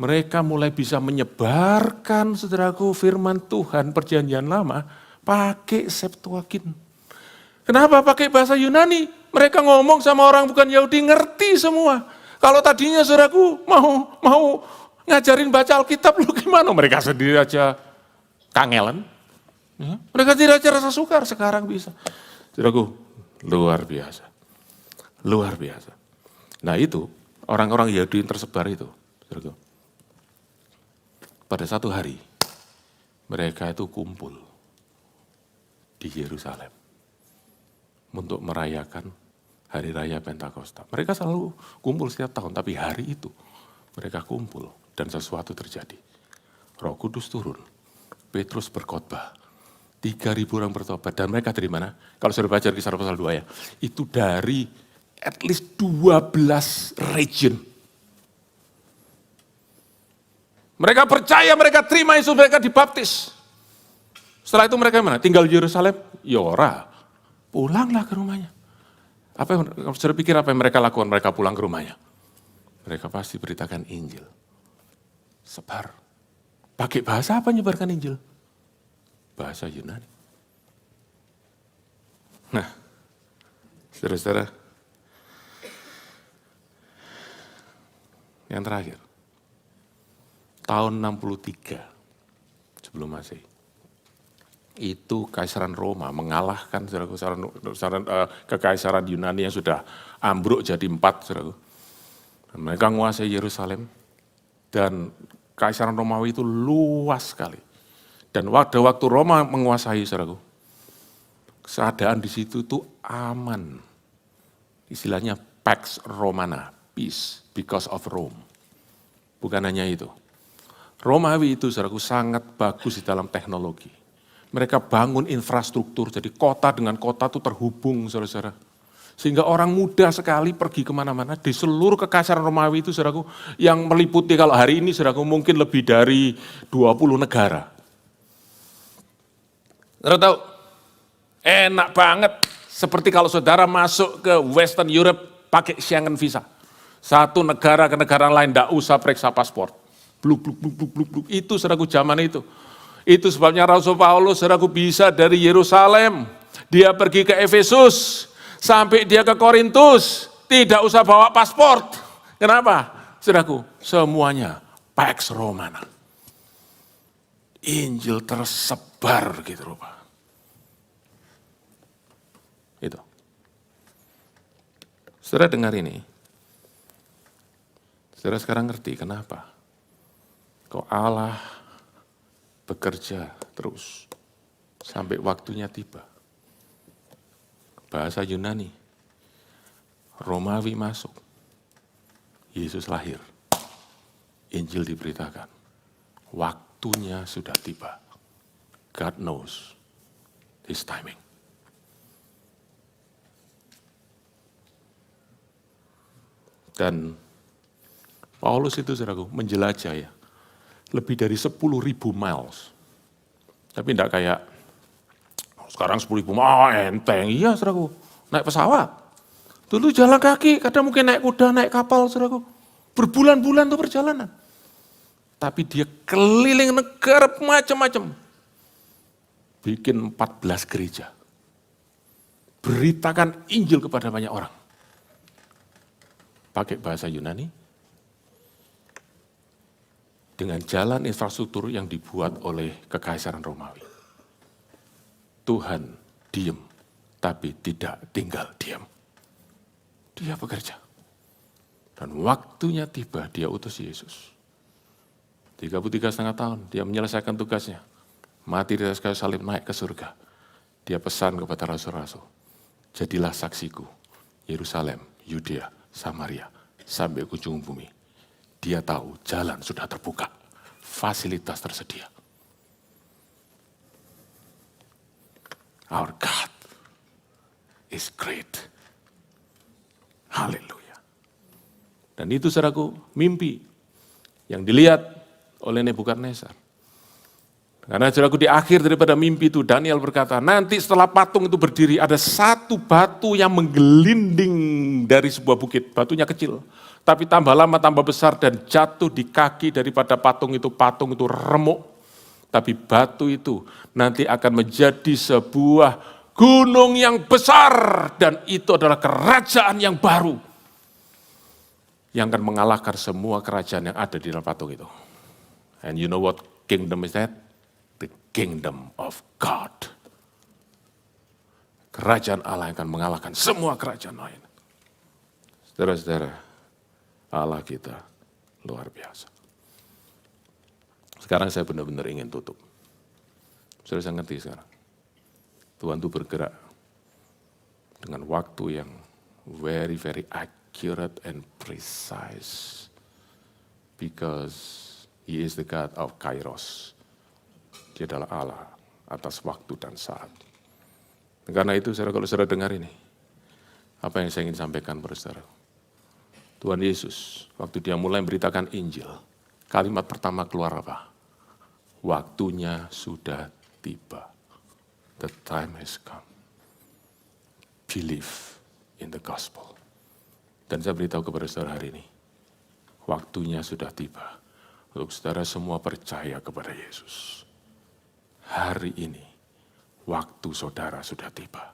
mereka mulai bisa menyebarkan, saudaraku, firman Tuhan Perjanjian Lama pakai Septuagint. Kenapa pakai bahasa Yunani? Mereka ngomong sama orang bukan Yahudi, ngerti semua. Kalau tadinya saudaraku mau ngajarin baca Alkitab, lu gimana? Mereka sendiri aja kangelan. Ya, mereka tidak aja rasa sukar, sekarang bisa. Saudaraku, luar biasa. Luar biasa. Nah itu, orang-orang Yahudi yang tersebar itu, saudaraku. Pada satu hari, mereka itu kumpul di Yerusalem untuk merayakan Hari Raya Pentakosta. Mereka selalu kumpul setiap tahun, tapi hari itu mereka kumpul dan sesuatu terjadi. Roh Kudus turun, Petrus berkhotbah, 3.000 orang bertobat. Dan mereka dari mana? Kalau sudah baca Kisah pasal 2 ya, itu dari at least 12 region. Mereka percaya, mereka terima Yesus, mereka dibaptis. Setelah itu mereka mana? Tinggal di Yerusalem? Yora, pulanglah ke rumahnya. Apa yang saudara pikir apa yang mereka lakukan? Mereka pulang ke rumahnya. Mereka pasti beritakan Injil. Sebar. Pakai bahasa apa nyebarkan Injil? Bahasa Yunani. Nah, saudara-saudara, yang terakhir, tahun 63 sebelum Masehi, itu Kaisaran Roma mengalahkan kekaisaran Yunani yang sudah ambruk jadi 4, saudaraku. Mereka menguasai Yerusalem, dan Kaisaran Romawi itu luas sekali. Dan waktu Roma menguasai, saudaraku, keadaan di situ tuh aman. Istilahnya Pax Romana, peace because of Rome. Bukan hanya itu. Romawi itu, saudaraku, sangat bagus di dalam teknologi. Mereka bangun infrastruktur, jadi kota dengan kota itu terhubung, saudara-saudara. Sehingga orang mudah sekali pergi kemana-mana. Di seluruh kekaisaran Romawi itu, saudaraku, yang meliputi kalau hari ini, saudaraku, mungkin lebih dari 20 negara. Saudara tahu, enak banget. Seperti kalau saudara masuk ke Western Europe pakai Schengen visa. Satu negara ke negara lain, tidak usah periksa paspor. Bluk, bluk, bluk, bluk, bluk, bluk. Itu, saudaraku, zaman itu. Itu sebabnya Rasul Paulus, saudaraku, bisa dari Yerusalem, dia pergi ke Efesus, sampai dia ke Korintus, tidak usah bawa paspor. Kenapa? Saudaraku, semuanya Pax Romana. Injil tersebar gitu rupa. Itu. Saudara dengar ini. Saudara sekarang ngerti kenapa? Kok Allah bekerja terus sampai waktunya tiba. Bahasa Yunani, Romawi masuk, Yesus lahir, Injil diberitakan, waktunya sudah tiba. God knows His timing. Dan Paulus itu, saudaraku, menjelajah ya. Lebih dari 10.000 miles. Tapi tidak kayak, sekarang 10.000 miles, enteng. Iya, saudaraku, naik pesawat. Dulu jalan kaki, kadang mungkin naik kuda, naik kapal, saudaraku. Berbulan-bulan tuh perjalanan. Tapi dia keliling negara macam-macam. Bikin 14 gereja. Beritakan Injil kepada banyak orang. Pakai bahasa Yunani. Dengan jalan infrastruktur yang dibuat oleh Kekaisaran Romawi. Tuhan diam, tapi tidak tinggal diam. Dia bekerja. Dan waktunya tiba, dia utus Yesus. 33,5 tahun, dia menyelesaikan tugasnya. Mati di atas kayu salib, naik ke surga. Dia pesan kepada rasul-rasul, jadilah saksiku, Yerusalem, Yudea, Samaria, sampai ke ujung bumi. Dia tahu jalan sudah terbuka, fasilitas tersedia. Our God is great. Haleluya. Dan itu, saudaraku, mimpi yang dilihat oleh Nebukadnezar. Karena, saudaraku, di akhir daripada mimpi itu Daniel berkata, nanti setelah patung itu berdiri ada satu batu yang menggelinding dari sebuah bukit. Batunya kecil, tapi tambah lama tambah besar dan jatuh di kaki daripada patung itu remuk. Tapi batu itu nanti akan menjadi sebuah gunung yang besar, dan itu adalah kerajaan yang baru yang akan mengalahkan semua kerajaan yang ada di dalam patung itu. And you know what kingdom is that? The kingdom of God. Kerajaan Allah yang akan mengalahkan semua kerajaan lain. Saudara-saudara, Allah kita luar biasa. Sekarang saya benar-benar ingin tutup. Saudara, saya ngerti sekarang. Tuhan itu bergerak dengan waktu yang very, very accurate and precise. Because He is the God of Kairos. Dia adalah Allah atas waktu dan saat. Dan karena itu, saudara, kalau saudara dengar ini, apa yang saya ingin sampaikan pada saudara? Tuhan Yesus, waktu dia mulai memberitakan Injil, kalimat pertama keluar apa? Waktunya sudah tiba. The time has come. Believe in the gospel. Dan saya beritahu kepada saudara hari ini, waktunya sudah tiba untuk saudara semua percaya kepada Yesus. Hari ini, waktu saudara sudah tiba.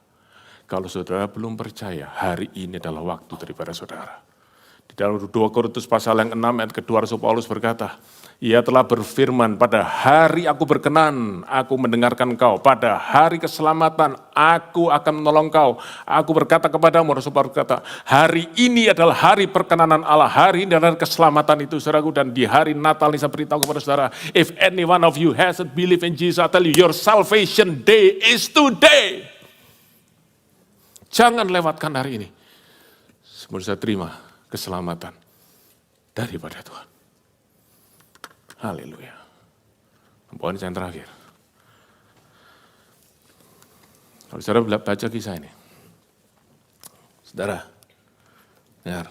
Kalau saudara belum percaya, hari ini adalah waktu daripada saudara. Di dalam 2 Korintus pasal yang 6 ayat kedua Rasul Paulus berkata, Ia telah berfirman, pada hari aku berkenan, aku mendengarkan engkau. Pada hari keselamatan, aku akan menolong kau. Aku berkata kepadamu, Rasul Paulus berkata, hari ini adalah hari perkenanan Allah. Hari ini adalah keselamatan itu, saudaraku. Dan di hari Natal ini saya beritahu kepada saudara, if any one of you hasn't believed in Jesus, I tell you, your salvation day is today. Jangan lewatkan hari ini. Semoga saya terima keselamatan daripada Tuhan. Haleluya. Poin yang terakhir. Kalau saudara baca kisah ini. Saudara, dengar.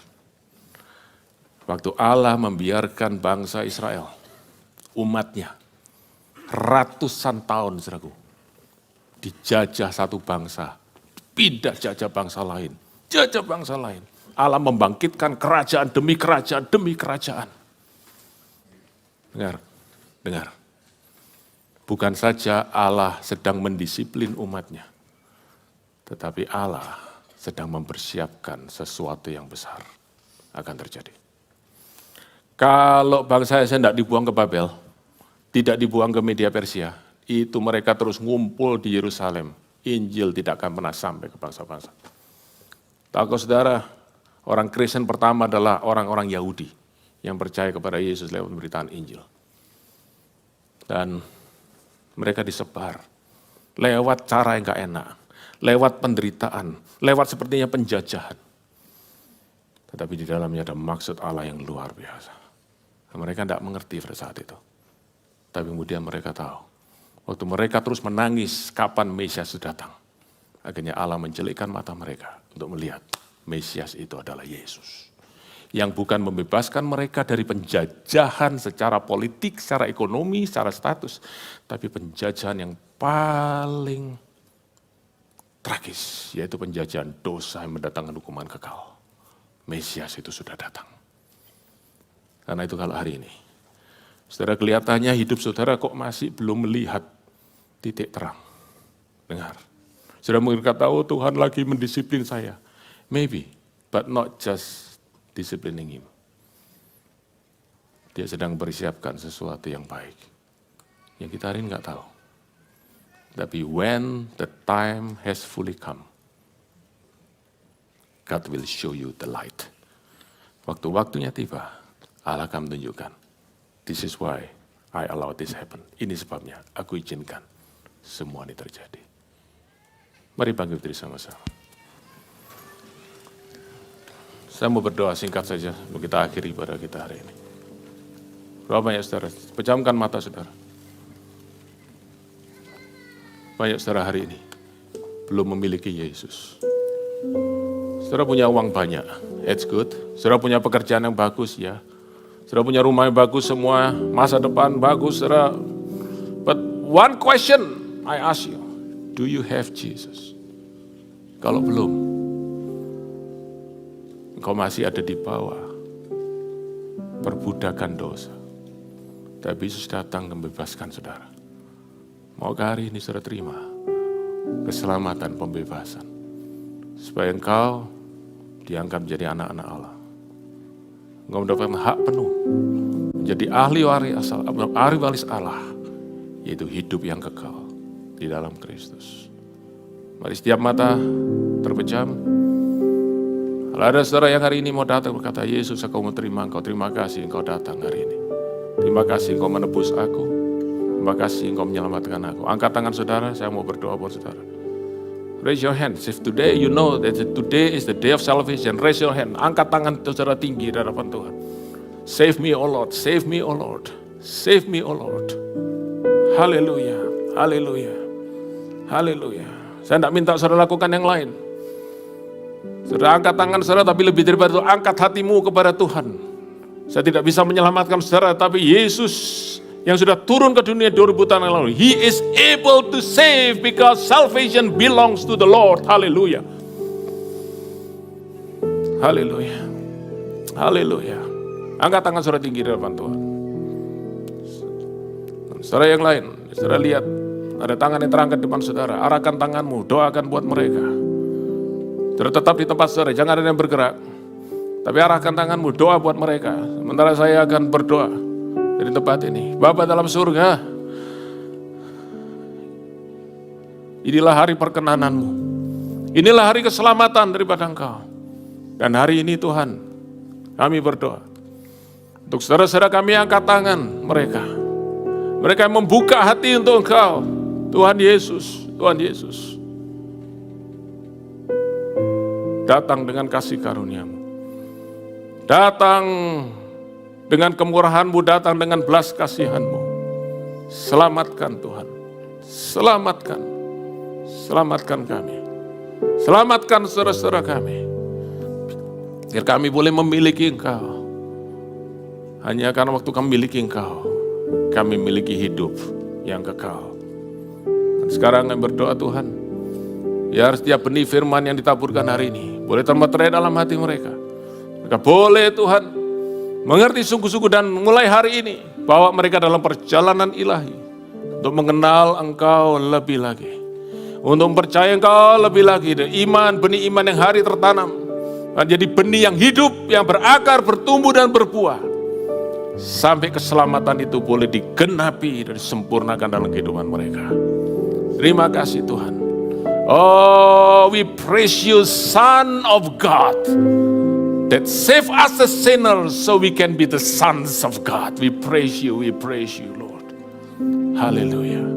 Waktu Allah membiarkan bangsa Israel, umatnya, ratusan tahun, saudaraku, dijajah satu bangsa, pindah jajah bangsa lain, jajah bangsa lain. Allah membangkitkan kerajaan demi kerajaan demi kerajaan. Dengar. Bukan saja Allah sedang mendisiplin umatnya, tetapi Allah sedang mempersiapkan sesuatu yang besar akan terjadi. Kalau bangsa Israel tidak dibuang ke Babel, tidak dibuang ke Media Persia, itu mereka terus ngumpul di Yerusalem. Injil tidak akan pernah sampai ke bangsa-bangsa. Tahu saudara, orang Kristen pertama adalah orang-orang Yahudi yang percaya kepada Yesus lewat pemberitaan Injil. Dan mereka disebar lewat cara yang gak enak, lewat penderitaan, lewat sepertinya penjajahan. Tetapi di dalamnya ada maksud Allah yang luar biasa. Dan mereka tidak mengerti pada saat itu. Tapi kemudian mereka tahu, waktu mereka terus menangis kapan Mesias itu datang. Akhirnya Allah menjelikkan mata mereka untuk melihat Mesias itu adalah Yesus. Yang bukan membebaskan mereka dari penjajahan secara politik, secara ekonomi, secara status. Tapi penjajahan yang paling tragis, yaitu penjajahan dosa yang mendatangkan hukuman kekal. Mesias itu sudah datang. Karena itu kalau hari ini, saudara kelihatannya hidup saudara kok masih belum melihat titik terang. Dengar, saudara mungkin kata, oh Tuhan lagi mendisiplin saya. Maybe, but not just disciplining him. Dia sedang persiapkan sesuatu yang baik. Yang kita hari ini nggak tahu. Tapi when the time has fully come, God will show you the light. Waktu-waktunya tiba, Allah akan menunjukkan. This is why I allow this happen. Ini sebabnya aku izinkan semua ini terjadi. Mari bangkit berdiri sama-sama. Saya mau berdoa singkat saja, mau kita akhiri pada kita hari ini. Berapa banyak saudara? Pejamkan mata saudara. Banyak saudara hari ini belum memiliki Yesus. Saudara punya uang banyak, it's good. Saudara punya pekerjaan yang bagus, ya. Saudara punya rumah yang bagus, semua masa depan bagus, saudara. But one question I ask you, do you have Jesus? Kalau belum, engkau masih ada di bawah perbudakan dosa. Tapi Yesus datang membebaskan saudara. Maukah hari ini saudara terima keselamatan, pembebasan, supaya engkau diangkat menjadi anak-anak Allah. Engkau mendapatkan hak penuh, menjadi ahli waris Allah, yaitu hidup yang kekal di dalam Kristus. Mari setiap mata terpejam. Kalau ada saudara yang hari ini mau datang berkata, Yesus aku mau terima engkau, terima kasih engkau datang hari ini. Terima kasih engkau menebus aku, terima kasih engkau menyelamatkan aku. Angkat tangan saudara, saya mau berdoa buat saudara. Raise your hands, if today you know that today is the day of salvation, raise your hand. Angkat tangan saudara tinggi di hadapan Tuhan. Save me, O Lord, save me, O Lord, save me, O Lord. Haleluya, haleluya, haleluya. Saya tidak minta saudara lakukan yang lain. Saudara angkat tangan saudara, tapi lebih daripada itu, angkat hatimu kepada Tuhan. Saya tidak bisa menyelamatkan saudara, tapi Yesus yang sudah turun ke dunia 2000 tahun yang lalu, He is able to save because salvation belongs to the Lord. Haleluya. Haleluya. Haleluya. Angkat tangan saudara tinggi di depan Tuhan. Saudara yang lain, saudara lihat ada tangan yang terangkat di depan saudara. Arahkan tanganmu, doakan buat mereka. Saudara tetap di tempat saudara, jangan ada yang bergerak. Tapi arahkan tanganmu, doa buat mereka. Sementara saya akan berdoa dari tempat ini. Bapa dalam surga, inilah hari perkenananmu. Inilah hari keselamatan daripada Engkau. Dan hari ini Tuhan, kami berdoa. Untuk saudara-saudara kami angkat tangan mereka. Mereka yang membuka hati untuk Engkau. Tuhan Yesus, Tuhan Yesus. Datang dengan kasih karunia-Mu. Datang dengan kemurahan-Mu, datang dengan belas kasihan-Mu. Selamatkan Tuhan. Selamatkan. Selamatkan kami. Selamatkan saudara-saudara kami. Biar kami boleh memiliki Engkau. Hanya karena waktu kami memiliki Engkau, kami memiliki hidup yang kekal. Dan sekarang kami berdoa Tuhan, biar setiap benih firman yang ditaburkan hari ini boleh termeterai dalam hati mereka. Mereka boleh Tuhan mengerti sungguh-sungguh dan mulai hari ini bawa mereka dalam perjalanan ilahi untuk mengenal Engkau lebih lagi, untuk mempercayai Engkau lebih lagi. Dan iman, benih iman yang hari tertanam menjadi benih yang hidup, yang berakar, bertumbuh dan berbuah, sampai keselamatan itu boleh digenapi dan disempurnakan dalam kehidupan mereka. Terima kasih Tuhan. Oh, we praise you, Son of God, that save us as sinners so we can be the sons of God. We praise you, Lord. Hallelujah.